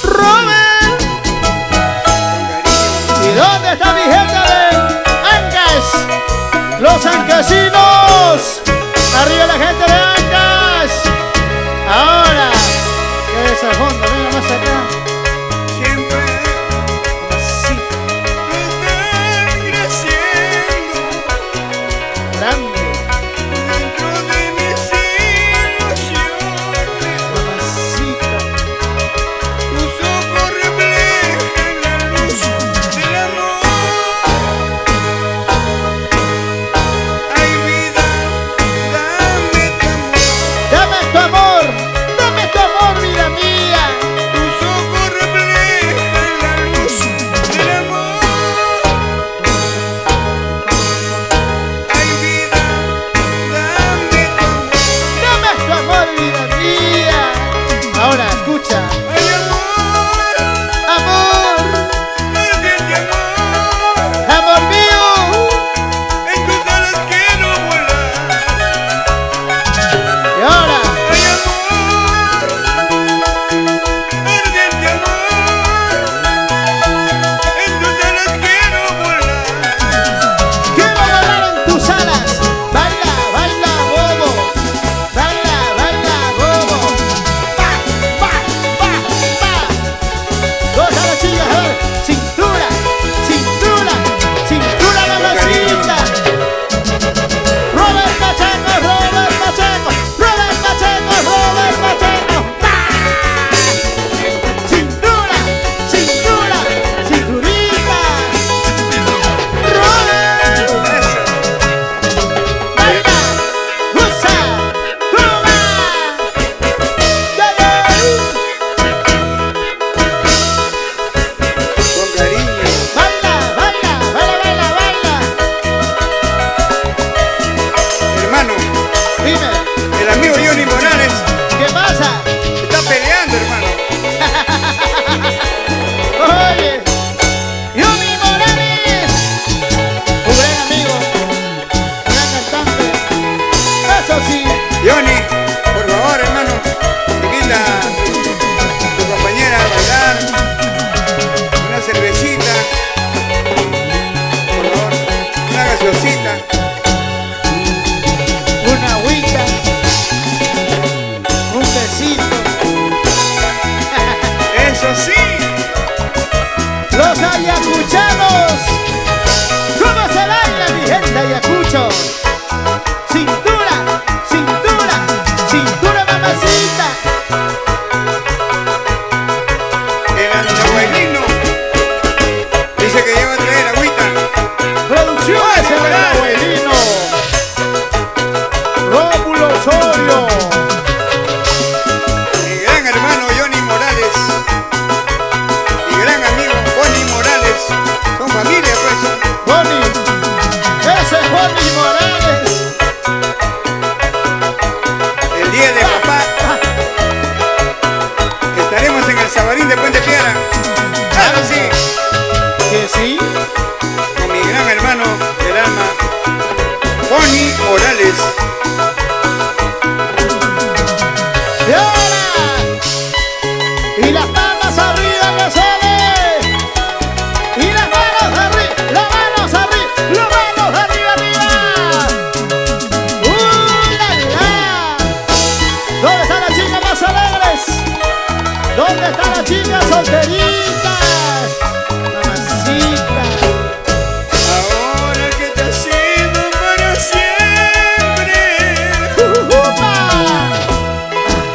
Speaker 1: Robert. ¿Y dónde está mi gente de Ancas? Los ancasinos. Arriba la gente de Ancas. Ahora. ¿Qué es el fondo? Venga más acá.
Speaker 2: Siempre
Speaker 1: Así.
Speaker 2: estás creciendo
Speaker 1: Johnny Morales.
Speaker 2: El día de papá estaremos en el Sabarín de Puente Piedra. Claro, sí.
Speaker 1: Que sí.
Speaker 2: Con mi gran hermano del alma, Johnny Morales.
Speaker 1: Y ahora. Y las manos arriba, que sale. Y las manos arriba, las manos arriba, las manos arriba, arriba. ¡La, la! ¿Dónde están las chicas más alegres? ¿Dónde están las chicas solteritas? Mamacita.
Speaker 2: Ahora que te has ido para siempre,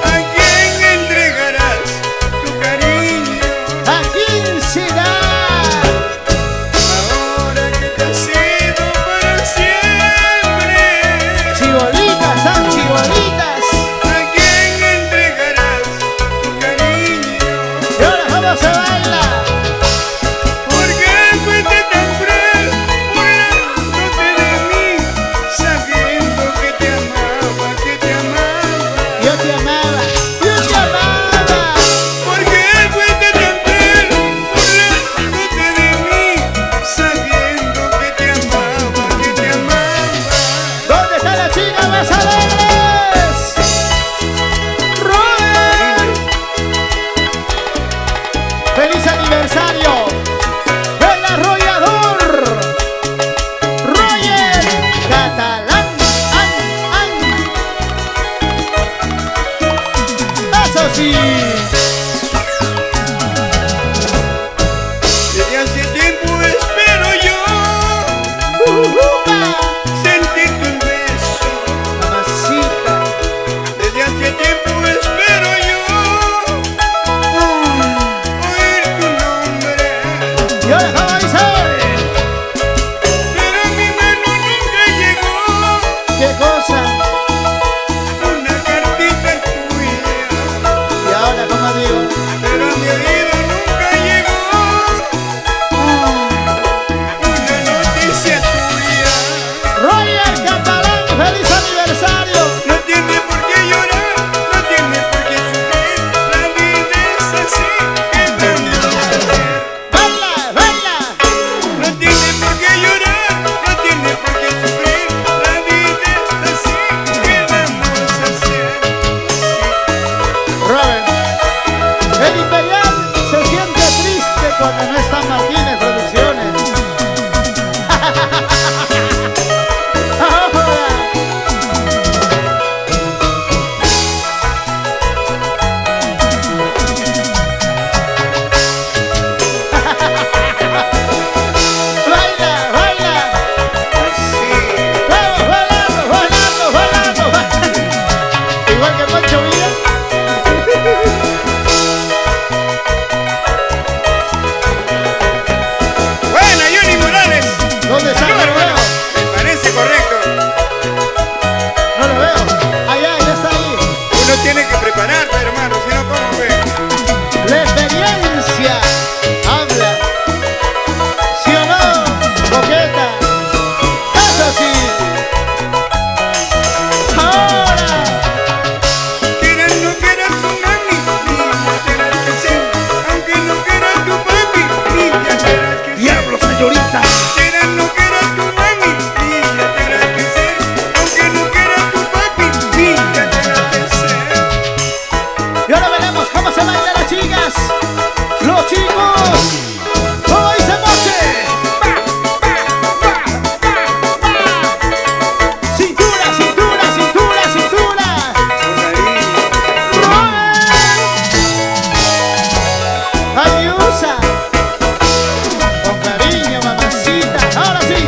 Speaker 2: ¿a quién entregarás tu cariño?
Speaker 1: ¿A quién será?
Speaker 2: Ahora que te has ido para siempre,
Speaker 1: Chibolitas, son chibolitas.
Speaker 2: ¿a quién entregarás tu cariño?
Speaker 1: Y ahora cómo se baila.
Speaker 2: ¿Por qué fuiste tan cruel burlándote de mí, sabiendo que te amaba, que te amaba?
Speaker 1: Yo te amaba, yo te amaba.
Speaker 2: ¿Por qué fuiste tan cruel burlándote de mí, sabiendo que te amaba, que te amaba?
Speaker 1: ¿Dónde están las chicas más alegres? Robert. ¡Feliz aniversario! ¡El arrollador! ¡Roger Catalán! ¡Eso sí!
Speaker 2: Desde hace tiempo espero yo
Speaker 1: ¡Ujupa!
Speaker 2: sentir tu beso.
Speaker 1: Mamacita.
Speaker 2: Desde hace tiempo espero yo oír tu nombre.
Speaker 1: ¿Y ahora cómo dice?
Speaker 2: Pero a mi mano nunca llegó
Speaker 1: ¿Qué cosa?
Speaker 2: una cartita tuya.
Speaker 1: ¿Y ahora cómo digo?
Speaker 2: Pero a mi oído nunca llegó una noticia tuya.
Speaker 1: Roger Catalán, ¡feliz aniversario!
Speaker 2: No tiene por qué llorar, no tiene por qué sufrir. La vida es así, ¿qué vamos a hacer?
Speaker 1: ¡Baila, baila!
Speaker 2: No tiene por qué llorar, no tiene por qué sufrir. La vida es así, ¿qué vamos a hacer?
Speaker 1: Robert, el Imperial se siente triste cuando no está Martínez Producciones. Ahora. Baila, baila.
Speaker 2: Así.
Speaker 1: Vamos, bailando, bailando, bailando. Igual que Pancho Villa.
Speaker 2: Bueno, Johnny Morales.
Speaker 1: ¿Dónde está?
Speaker 2: No,
Speaker 1: No lo
Speaker 2: hermano,
Speaker 1: veo.
Speaker 2: me parece correcto.
Speaker 1: No lo veo. Allá, ya está ahí.
Speaker 2: Uno tiene que prepararse, hermano, si no, ¿cómo ve?
Speaker 1: La experiencia habla. ¿Sí o no, coqueta? Eso sí. Ahora.
Speaker 2: Quieras no quieras tu mami, niña tendrás que ser. Aunque no quieras tu papi, niña tendrás que ser.
Speaker 1: Diablo, señorita.
Speaker 2: Quieras no quieras tu mami, niña tendrás que ser. Aunque no quieras tu papi, niña tendrás que ser.
Speaker 1: Y ahora veremos cómo se bailan las chicas. Los chicos. ¿Cómo dice Moche? Cintura, cintura, cintura, cintura.
Speaker 2: Con cariño.
Speaker 1: Robert. Ayusa. Con cariño, mamacita. Ahora sí.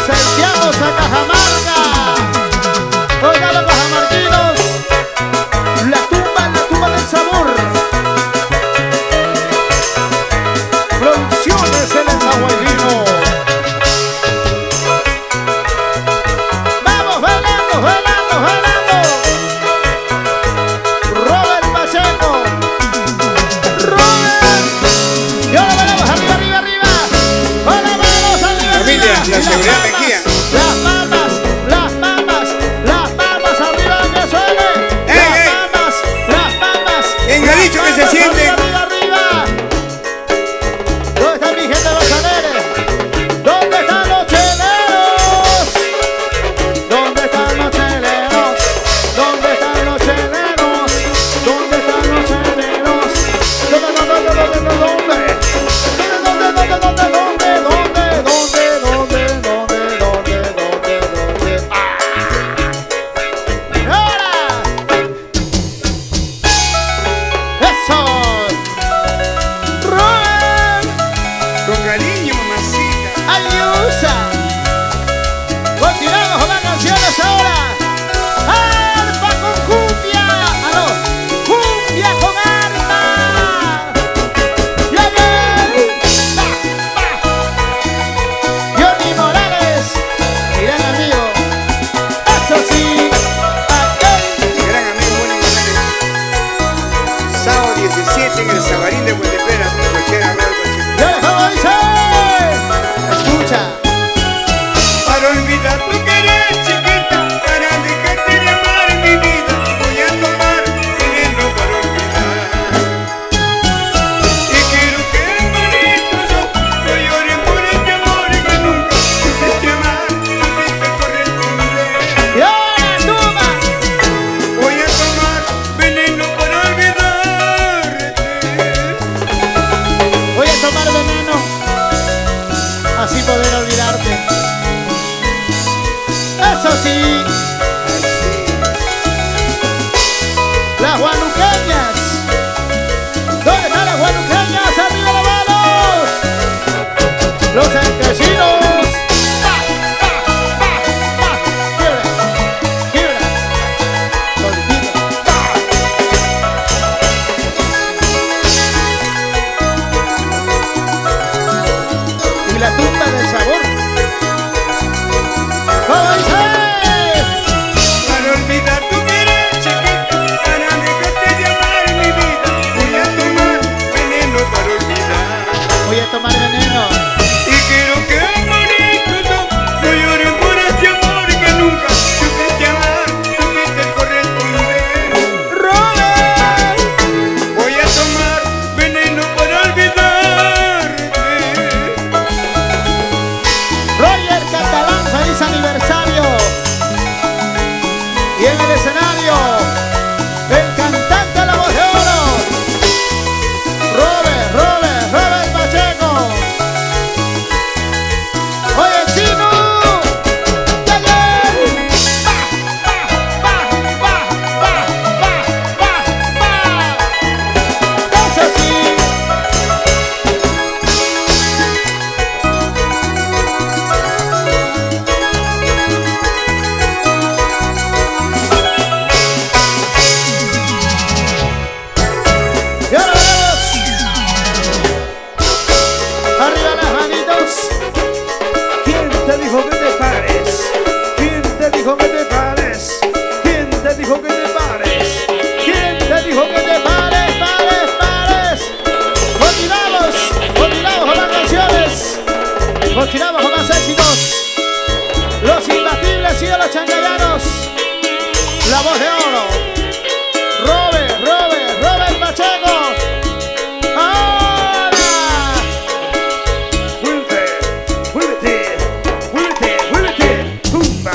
Speaker 1: salteamos a Cajamarca. Oigan los cajamarquinos, la tumba del sabor. Producciones El Ensahuayino. Vamos bailando, bailando, bailando. Robert Pacheco. Robert. Y ahora bailamos arriba, arriba, arriba. Ahora vamos arriba,
Speaker 2: Familia,
Speaker 1: arriba.
Speaker 2: la seguridad Mejía.
Speaker 1: Las palmas, las palmas, las palmas arriba que suene. Las palmas, las palmas.
Speaker 2: ¿Quién ha dicho que se siente?
Speaker 1: Arriba, arriba, arriba. ¿Dónde está mi gente de los chaneres? ¿Dónde están los cheleros? ¿Dónde están los cheleros? ¿Dónde están los cheleros? ¿Dónde están los cheleros? ¿Dónde? ¡Eso! ¡Rubén!
Speaker 2: Con cariño, mamacita.
Speaker 1: ¡Ayusa! Continuamos con las canciones ahora. ¡Arpa con cumbia! ¡Ah, no! ¡Cumbia con arpa! ¡Ya, ya! ¡Va, va! Johnny Morales, gran amigo. ¡Eso sí! ¡Aquel!
Speaker 2: Gran amigo Willy Morales. Sábado 17 en el Sabarín de Huentepera. Cochera, Real Cochera.
Speaker 1: ¡Ya dejamos, dice! ¡Escucha!
Speaker 2: Para olvidar tu querer, chiquita, para dejarte de amar mi vida, voy a tomar veneno para olvidar. Y quiero que bonitos ojos no lloren por este amor que nunca supiste amar, supiste corresponder.
Speaker 1: ¡Y ahora, toma!
Speaker 2: Voy a tomar veneno para olvidarte.
Speaker 1: Voy a tomar veneno, así poder olvidarte. Eso sí, las guanuqueñas. ¿Dónde están las guanuqueñas? ¡Arriba las manos! Los campesinos. ¡Pa, pa, pa, pa! ¡Quiebra! ¡Quiebra! Soltito. ¡Pa! Y la tumba del sabor. ¿Cómo dice?
Speaker 2: Para olvidar tu querer, chiquita, para dejarte de amar mi vida, voy a tomar veneno para olvidar.
Speaker 1: Voy a tomar veneno.
Speaker 2: Y quiero que bonitos ojos no lloren por este amor que nunca supiste amar, supiste corresponder.
Speaker 1: ¡Robert!
Speaker 2: Voy a tomar veneno para olvidarte.
Speaker 1: Roger Catalán, feliz aniversario. Y en el escenario, el cantante de La Voz de Oro, Robert Pacheco. Oye, chino. ¡Ya, ya! ¡Pa, pa, pa, pa, pa, pa, pa! Eso sí. Y ahora vamos. Arriba las manitos. ¿Quién te dijo que te pares? ¿Quién te dijo que te pares? ¿Quién te dijo que te pares? ¿Quién te dijo que te pares? ¡Pares, pares! Continuamos con las canciones. Continuamos con más éxitos. Los imbatibles y los changallanos. La Voz de Oro. Robert Pacheco. ¡Ahora!
Speaker 2: Vuélvete, tumba.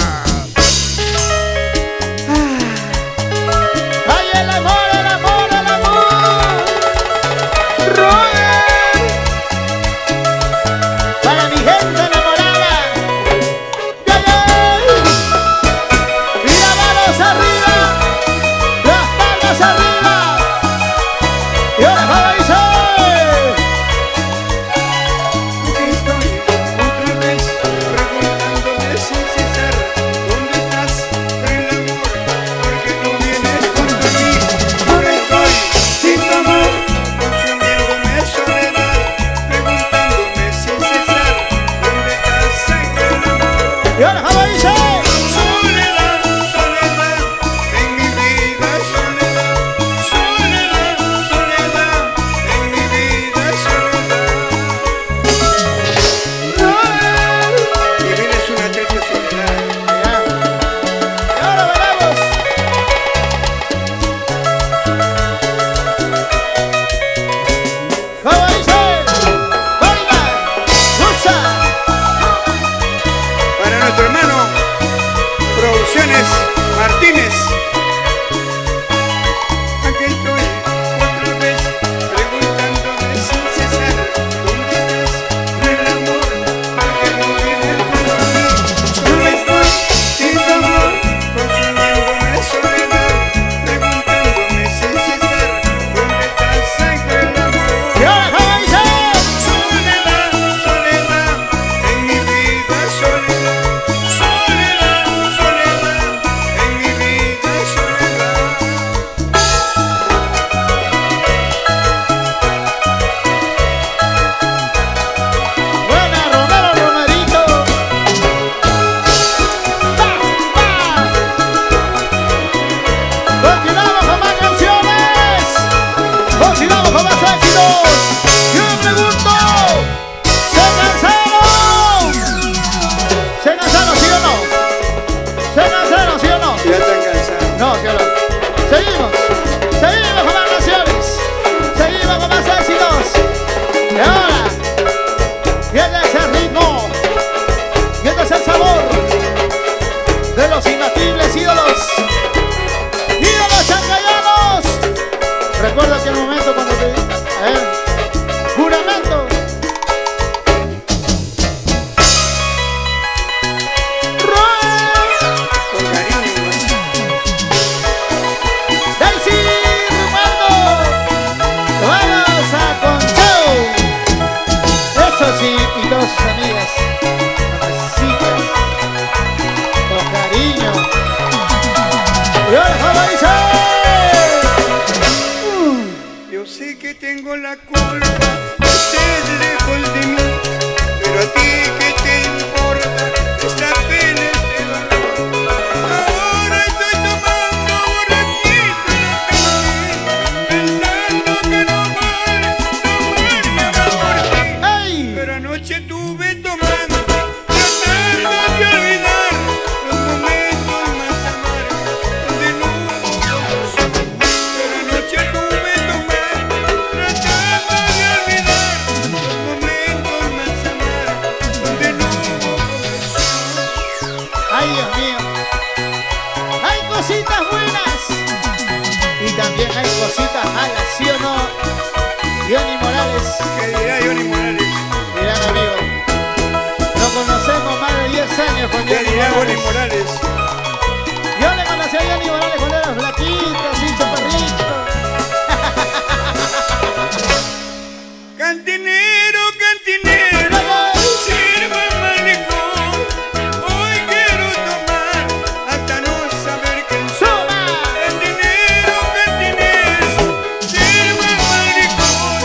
Speaker 1: Recuerda aquel momento cuando te... A ver. Juramento.
Speaker 2: Con cariño,
Speaker 1: Daisy Rumando. Vamos a Conchao. Eso sí, y todas sus amigas. Mamacitas. Con cariño. Y ahora favoriza.
Speaker 2: Yo sé que tengo la culpa de estar lejos de mí, pero a ti ¿qué te importa esta pena, este dolor? Ahora estoy tomando borrachito y pensando que no vale mi amor por ti.
Speaker 1: ¡Ay!
Speaker 2: Pero anoche tuve tomando, tratando de olvidar los momentos más amargos donde no hubo confusión. Pero anoche tuve tomando, tratando de olvidar los momentos más amargos donde no hubo confusión.
Speaker 1: ¡Ay, Dios mío! ¡Hay cositas buenas! Y también hay cositas malas, ¿sí o no? Johnny Morales,
Speaker 2: ¿Qué dirá Johnny Morales?
Speaker 1: mirá amigo, lo conocemos más de 10 años con
Speaker 2: ¿Qué
Speaker 1: Johnny
Speaker 2: dirá Johnny
Speaker 1: Morales.
Speaker 2: Morales?
Speaker 1: Yo le conocí a Johnny Morales cuando era flaquito, así chaparrito.
Speaker 2: Cantinero, cantinero, sirva más licor. Hoy quiero tomar hasta no saber quién soy.
Speaker 1: ¡Toma!
Speaker 2: Cantinero, cantinero, sirva más licor.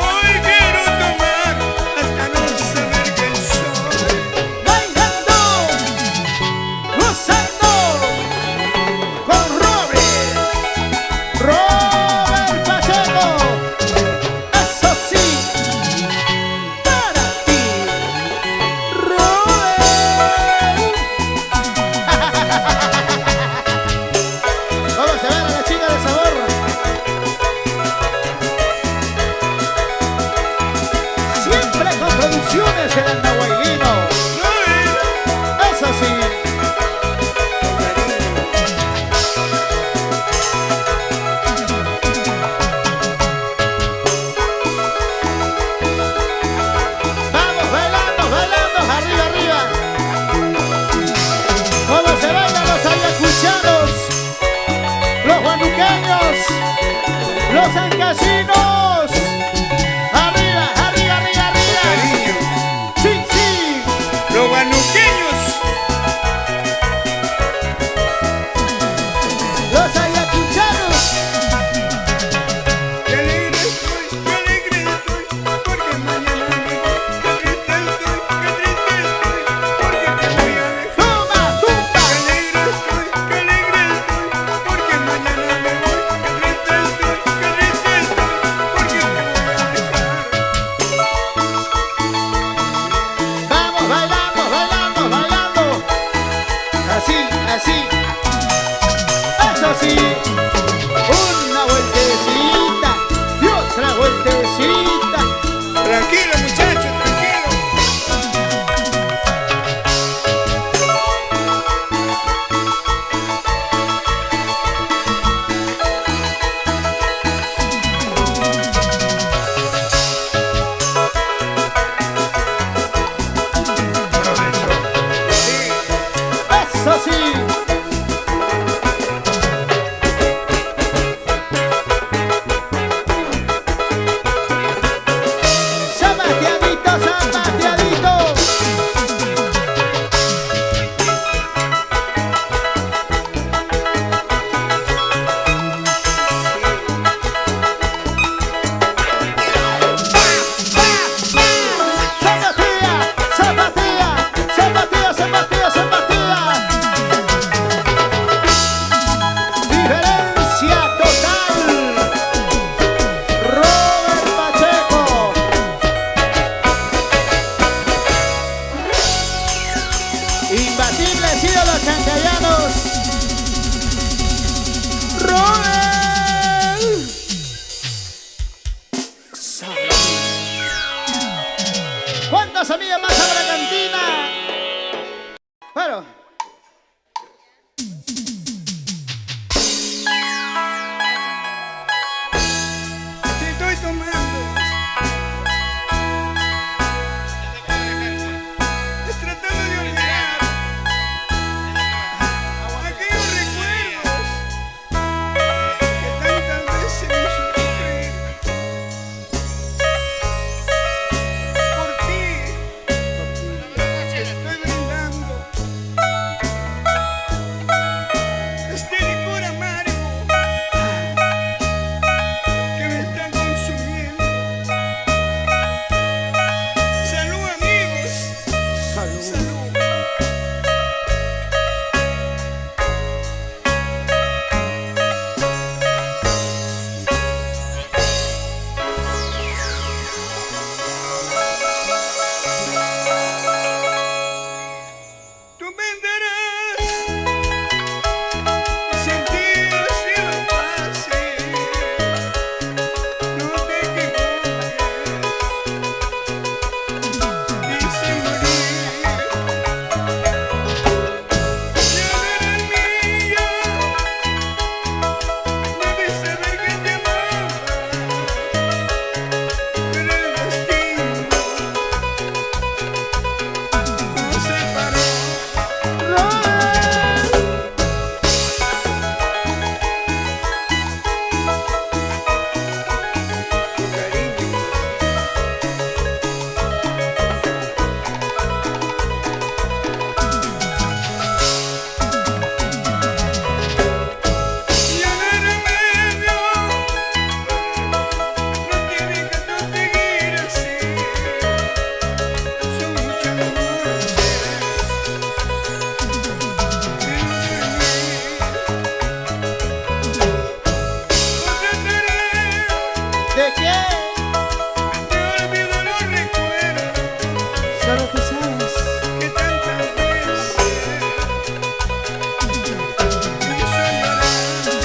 Speaker 2: Hoy quiero tomar hasta no saber quién soy.
Speaker 1: Bailando, gozando con Robert Pacheco. Eso sí, para ti, Robert. Vamos a ver a la chica de sabor. Siempre con producciones el Andahuaylino. Eso sí. Vamos bailando, bailando, arriba, arriba. ¿Cómo se bailan los ayacuchanos? Los guanuqueños, los ancasinos. Arriba, arriba, arriba, arriba.
Speaker 2: Cariño,
Speaker 1: Sí, sí.
Speaker 2: los guanuqueños.
Speaker 1: Los ayacuchanos.
Speaker 2: Qué alegre estoy, porque mañana me voy. Qué triste estoy, porque te voy a dejar.
Speaker 1: Toma, tumba.
Speaker 2: Qué alegre estoy, porque mañana me voy. Qué triste estoy, porque te voy a dejar.
Speaker 1: Vamos bailando, bailando, bailando. Así, así. Eso sí. Una vueltecita y otra vueltecita.
Speaker 2: Tranquilo, muchachos, tranquilo. Sí.
Speaker 1: Eso sí.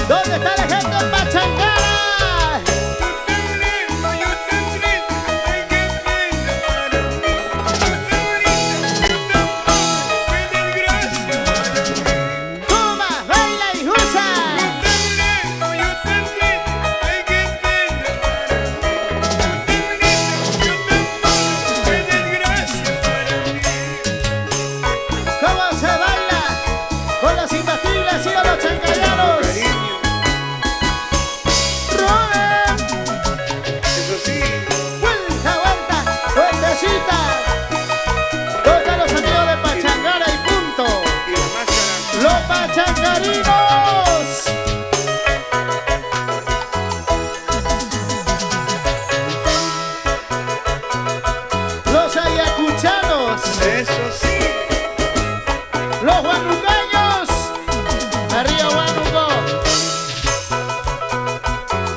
Speaker 1: ¿Dónde está la gente en Pachangara? Los ayacuchanos,
Speaker 2: Eso sí.
Speaker 1: los guanucaños, arriba Huánuco.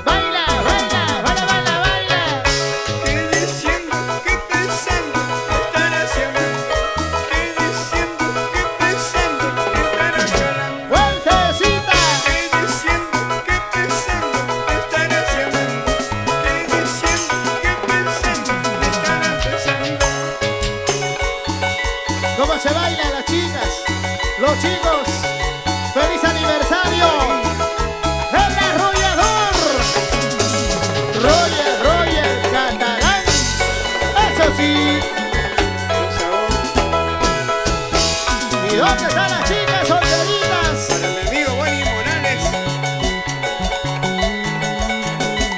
Speaker 1: Baila, baila, baila, baila, baila.
Speaker 2: ¿Qué diciendo? ¿Qué pensando? ¿Qué estará haciendo? ¿Qué diciendo? ¿Qué pensando? ¿Qué estará haciendo?
Speaker 1: Vueltecita.
Speaker 2: ¿Qué diciendo? ¿Qué pensando? ¿Qué estará haciendo? ¿Qué diciendo? ¿Qué pensando? ¿Qué estará pensando?
Speaker 1: ¿Cómo se baila las chicas? Los chicos, ¡feliz aniversario! ¡El arrollador! Roger Catalán. Eso sí.
Speaker 2: Con sabor.
Speaker 1: ¿Y dónde están las chicas solteritas?
Speaker 2: Para mi amigo Bonnie Morales.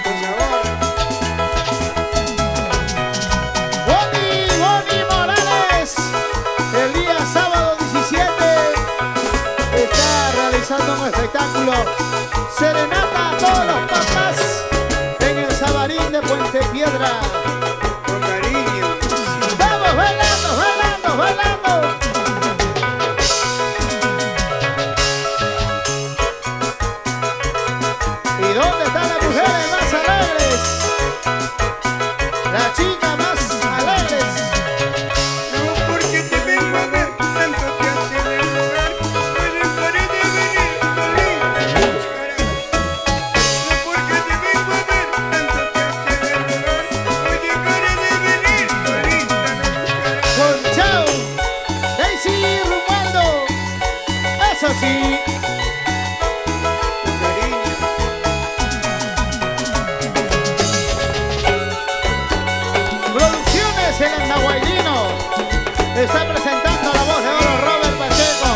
Speaker 2: Con sabor.
Speaker 1: Bonnie Morales. El día sábado 17 está realizando un espectáculo. Serenata a todos los papás en el Sabarín de Puente Piedra.
Speaker 2: Con cariño.
Speaker 1: ¡Vamos bailando, bailando, bailando! ¿Y dónde están las mujeres más alegres? Las chicas más alegres.
Speaker 2: No porque te vengo a ver, tanto te hace de lugar. No dejaré de venir solita a buscar. No porque te vengo a ver, tanto te hace de lugar. No dejaré de venir solita a buscar.
Speaker 1: Con Chao, Daisy Romualdo. Eso sí.
Speaker 2: Con cariño.
Speaker 1: Producciones El Andahuaylino está presentando la voz de oro Robert Pacheco.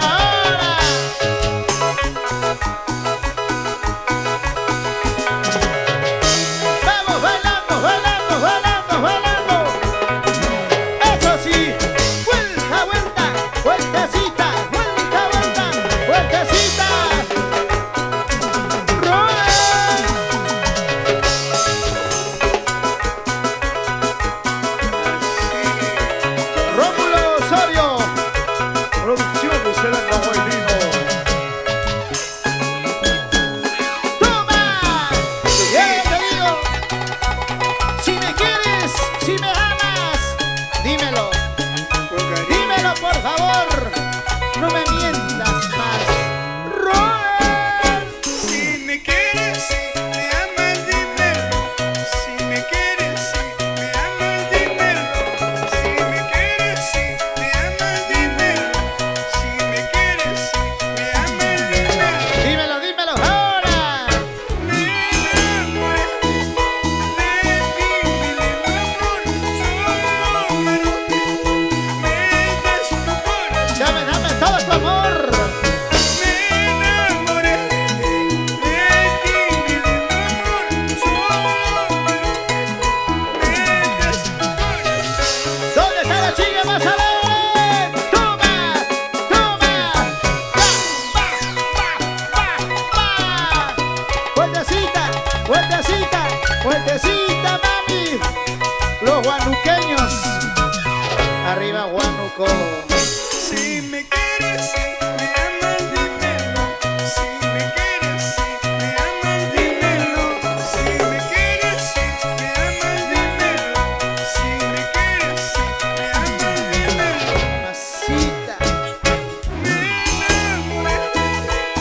Speaker 1: Ahora. Vamos bailando, bailando, bailando, bailando. Eso sí. Vuelta, vuelta, vueltecita, vuelta, vuelta, vueltecita. Robert. Rómulo Osorio. Producciones El Andahuaylino. ¡Toma! Ya te digo. Si me quieres, si me amas, dímelo.
Speaker 2: Con cariño.
Speaker 1: Dímelo, por favor. No me mientas más. Robert.
Speaker 2: Si me quieres, si me amas, dímelo. Si me quieres, si me amas, dímelo. Si me quieres, si me amas, dímelo. Si me quieres, si me amas, dímelo.
Speaker 1: Dímelo, dímelo ahora.
Speaker 2: Me enamoré de ti, mi lindo amor. Solo quiero que me des tu corazón.
Speaker 1: Dame todo tu amor.
Speaker 2: Me enamoré de ti, mi lindo amor. Solo quiero que me des tu corazón.
Speaker 1: ¿Dónde está la chica más alegre? ¡Toma! ¡Toma! ¡Va! ¡Vueltecita! ¡Vueltecita! ¡Vueltecita, mami! Los guanuqueños. Arriba, Huánuco.
Speaker 2: Si me quieres, si me amas, dímelo. Si me quieres, si me amas, dímelo. Si me quieres, si me amas, dímelo. Si me quieres, si me amas, dímelo.
Speaker 1: Mamacita.
Speaker 2: Me enamoré de ti,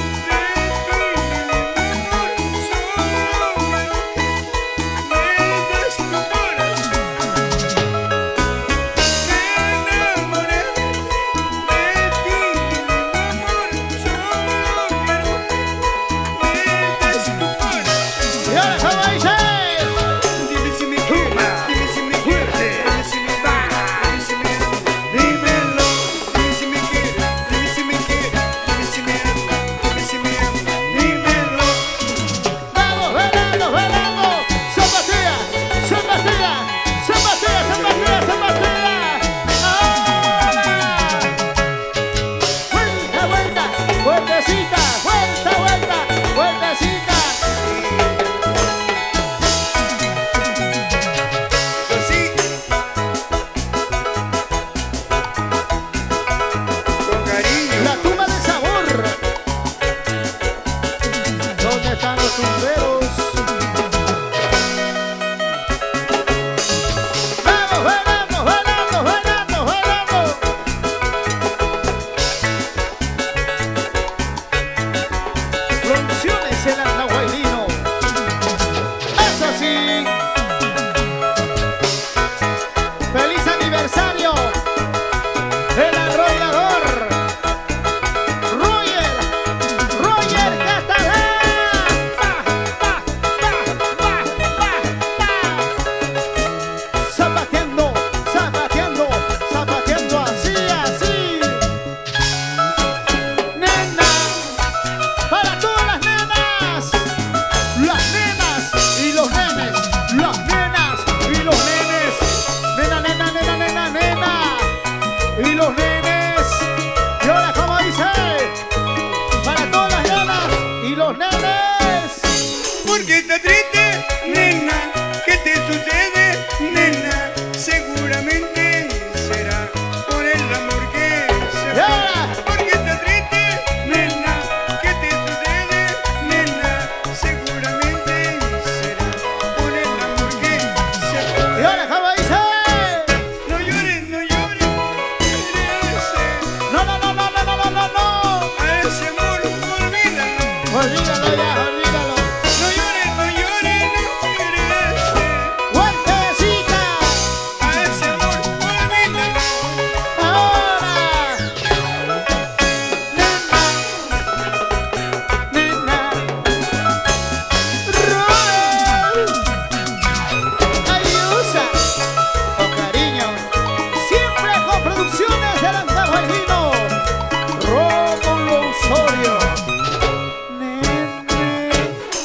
Speaker 1: están los cumbreros? ¡Vamos, bailando, bailando, bailando, bailando! Producciones El Andahuaylino. ¡Eso sí! ¡Feliz aniversario! ¡El arrollador! ¡Roger Catalán! ¡Pa, pa, pa! Zapateando, zapateando, zapateando así, así. Nena, para todas las nenas y los nenes, las nenas y los nenes. Nena, nena, nena, nena, nena. Y los nenes. Y ahora, como dice, para todas las nenas y los nenes.
Speaker 2: ¿Por qué estás triste, nena? ¿Qué te sucede, nena? Seguramente será por el amor que se
Speaker 1: Y
Speaker 2: fue.
Speaker 1: ahora,
Speaker 2: ¿Por qué estás triste, nena? ¿Qué te sucede, nena? Seguramente será por el amor que se fue.
Speaker 1: y ahora, como dice.
Speaker 2: No llores, no llores,
Speaker 1: No, no, no, no, no, no, no, no, no.
Speaker 2: a ese amor olvídalo.
Speaker 1: Olvídalo ya, olvídalo.
Speaker 2: No llores, no llores, no llores,
Speaker 1: Fuertecita.
Speaker 2: a ese amor olvídalo.
Speaker 1: Ahora. Nena. Nena. Roel. Ayusa. Con cariño. Siempre con producciones del Andahuaylino. Rómulo Osorio. Nene.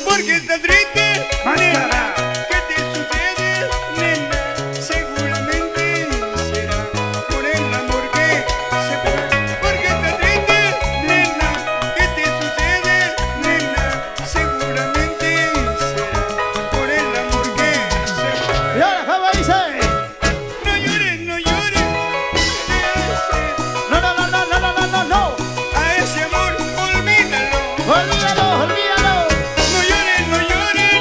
Speaker 2: ¿Por qué estás triste, nena?
Speaker 1: Máscara.
Speaker 2: ¿Qué te sucede, nena? Seguramente será por el amor que se fue. ¿Por qué estás triste, nena? ¿Qué te sucede, nena? Seguramente será por el amor que se fue.
Speaker 1: Y ahora, ¿cómo dice?
Speaker 2: No llores, no llores,
Speaker 1: No, no, no, no, no, no, no, no, no.
Speaker 2: a ese amor olvídalo.
Speaker 1: Olvídalo, olvídalo.
Speaker 2: No llores, no llores,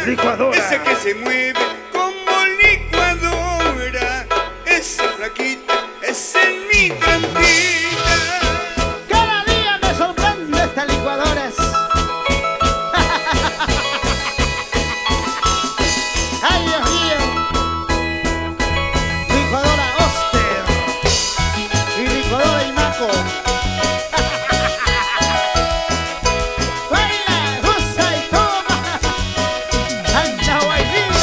Speaker 3: Licuadora.
Speaker 2: ese que se mueve como licuadora, ese flaquito, ese es mi trampita.
Speaker 1: Cada día me sorprende esta licuadora. ¡Ay, Dios mío! Licuadora Oster y licuadora Imaco. ¡Baila, goza y toma! ¡Anda, bailando,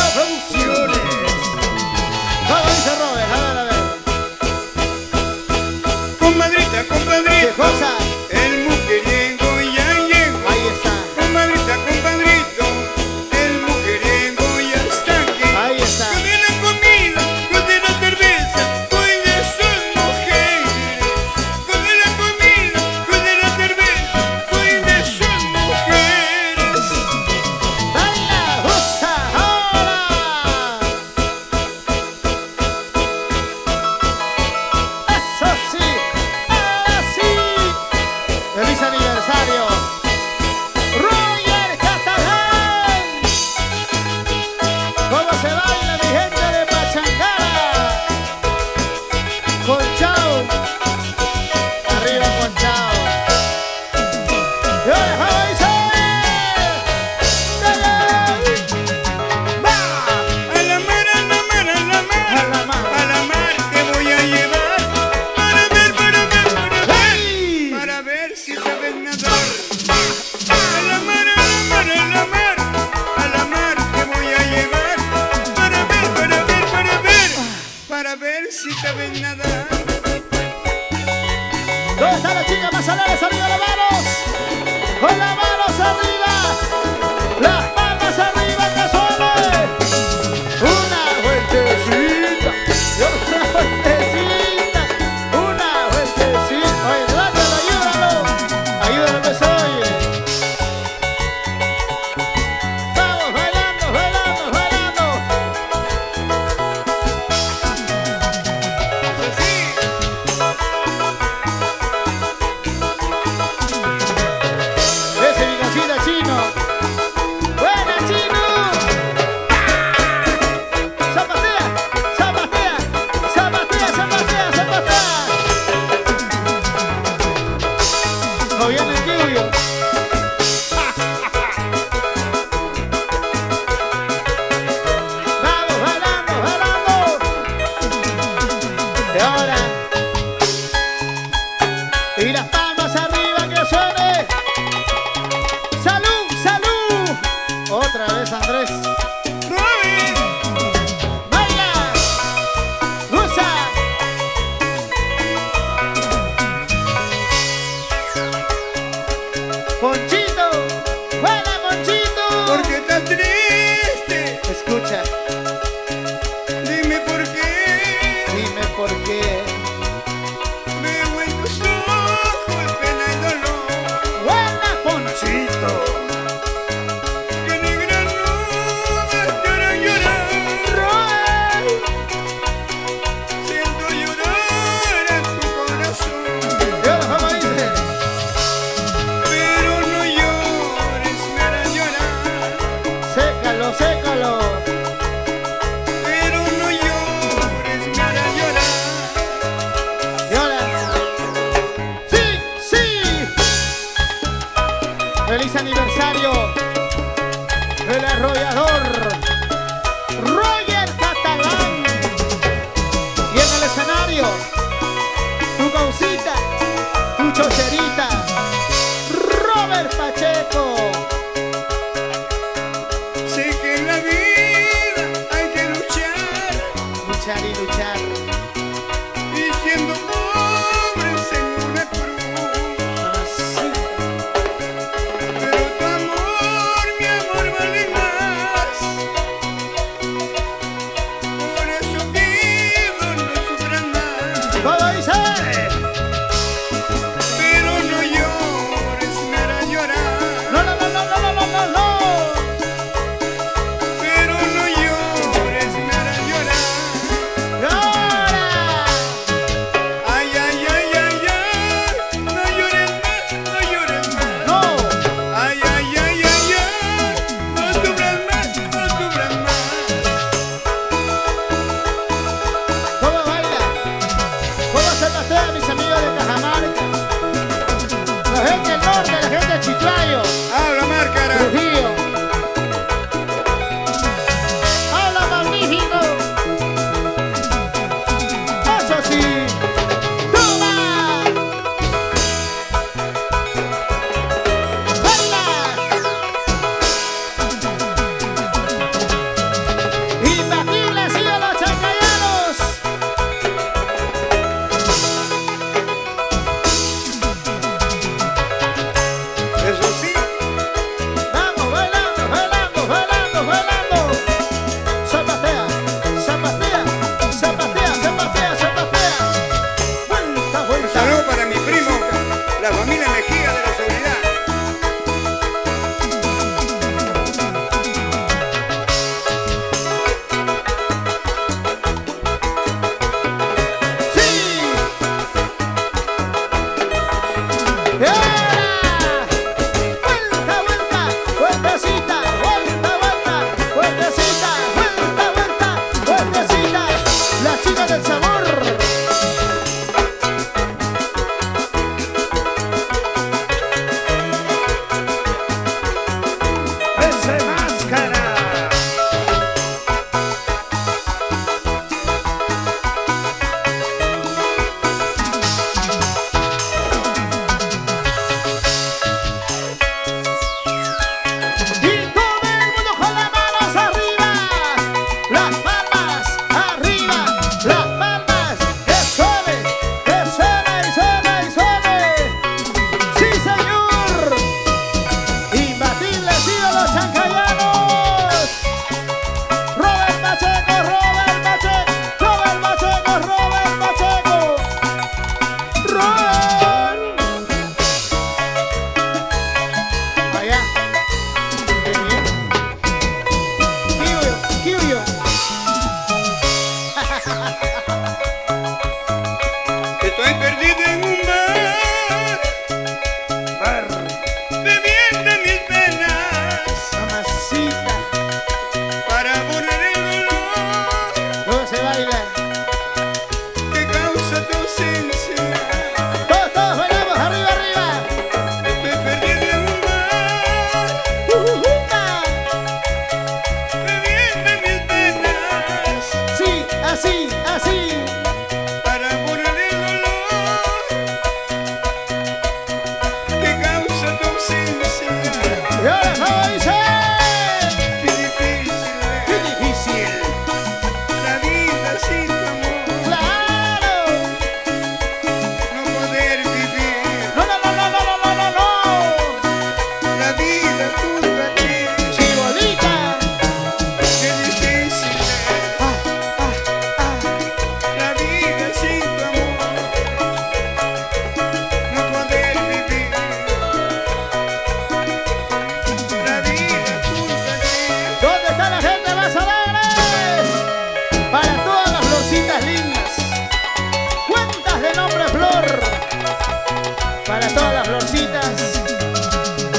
Speaker 1: Para todas las florcitas,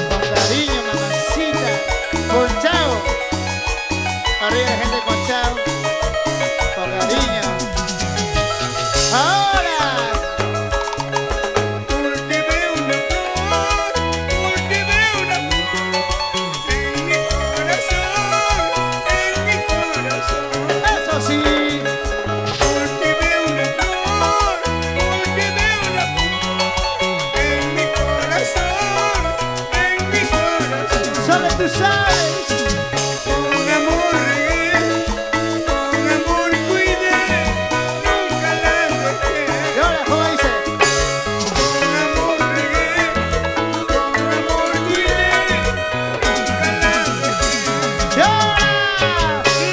Speaker 1: con cariño, mamacita, con chao. Arriba la gente con chao, con cariño. Ahora.
Speaker 2: Cultivé una flor en mi corazón, en mi corazón.
Speaker 1: Eso sí.
Speaker 2: Cultivé una flor en mi corazón, en mi corazón.
Speaker 1: Solo tú sabes.
Speaker 2: Con amor regué, con amor cuidé, nunca la dejé.
Speaker 1: Y ahora, ¿cómo dice?
Speaker 2: Con amor regué, con amor cuidé, nunca la dejé.
Speaker 1: Y ahora.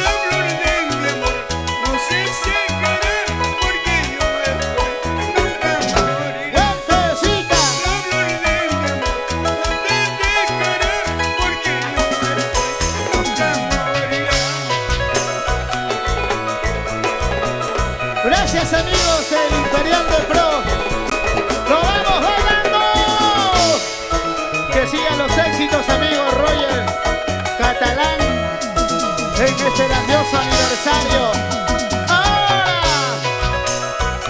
Speaker 2: La flor de mi amor no se secará, porque yo estoy, nunca morirá.
Speaker 1: Vueltecita.
Speaker 2: La flor de mi amor no te dejará, porque yo estoy, nunca morirá.
Speaker 1: Gracias amigos del Imperial del Pro. ¡Lo vamos bailando! Que sigan los éxitos amigos Roger Catalán en este grandioso aniversario. ¡Ahora!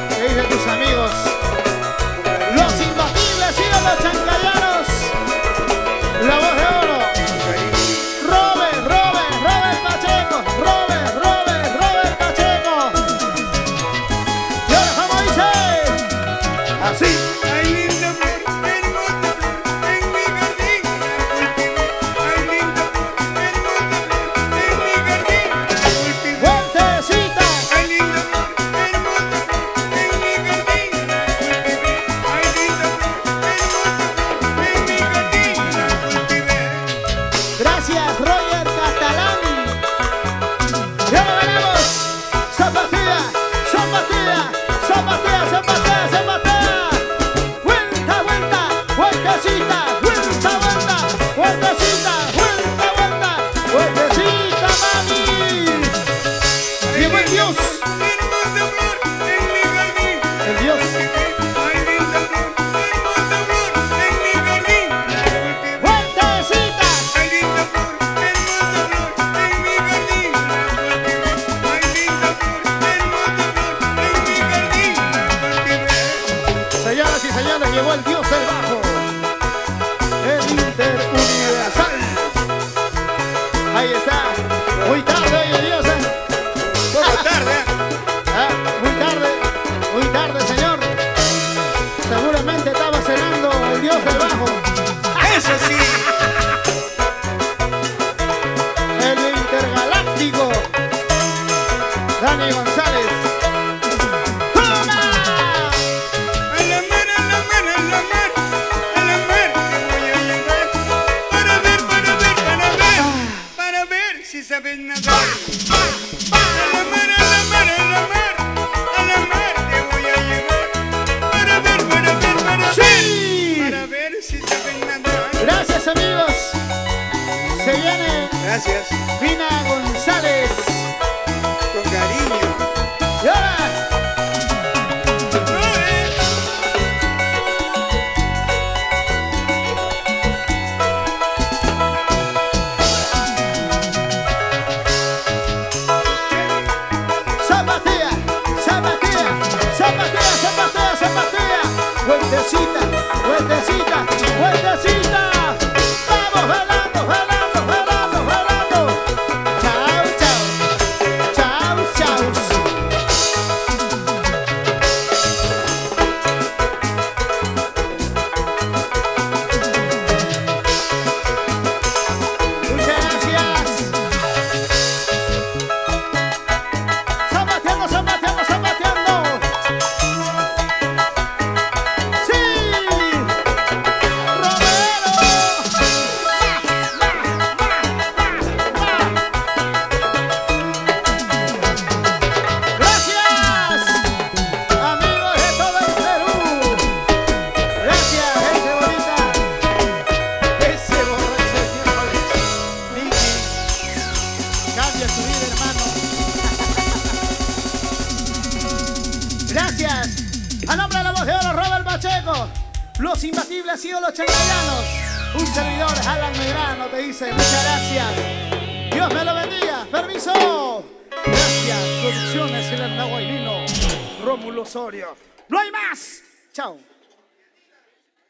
Speaker 1: ¿Qué dicen tus amigos? Los imbatibles, sigan los chancallanos. La voz de oro. Robert Pacheco. Robert Pacheco. Y ahora, ¿cómo dice? Así.
Speaker 2: Ay, linda flor, hermosa flor, en mi jardín la cultivé. Ay, linda flor, hermosa flor, en mi jardín la cultivé.
Speaker 1: Vueltecita.
Speaker 2: Ay, linda flor, hermosa flor, en mi jardín la cultivé. Ay, linda flor, hermosa flor, en mi jardín la cultivé.
Speaker 1: Gracias, Roger Catalán. Y ahora veremos. Zapatilla. Vueltecita. Vueltecita, mami. Llegó el Dios.
Speaker 2: Hermosa flor, en mi jardín
Speaker 1: El Dios.
Speaker 2: ay, linda flor, hermosa flor, en mi jardín la cultivé.
Speaker 1: Vueltecita.
Speaker 2: Ay, linda flor, hermosa flor, en mi jardín la cultivé. Ay, linda flor, hermosa flor, en mi jardín la cultivé.
Speaker 1: Señoras y señores, llegó el Dios del Bajo. El Interuniversal. Ahí está. Muy tarde, oye Dios.
Speaker 2: Poco tarde,
Speaker 1: Muy tarde, señor. Seguramente estaba cenando el Dios del Bajo.
Speaker 2: eso sí.
Speaker 1: El intergaláctico. Dani González. ¡Toma!
Speaker 2: A la mar, a la mar, a la mar, a la mar te voy a llevar para ver si sabes nadar. A la mar, a la mar, a la mar, a la mar te voy a llevar
Speaker 1: ¡Sí!
Speaker 2: para ver si sabes nadar.
Speaker 1: Gracias, amigos. Se viene
Speaker 2: Gracias,
Speaker 1: Vina González.
Speaker 2: con cariño.
Speaker 1: Y ahora, zapatea. Vueltecita. Vamos bailando. Chau. los changayanos. Un servidor, Alan Medrano, te dice muchas gracias. Dios me lo bendiga. Permiso. Gracias. Producciones El Andahuaylino. Rómulo Osorio. No hay más. Chao.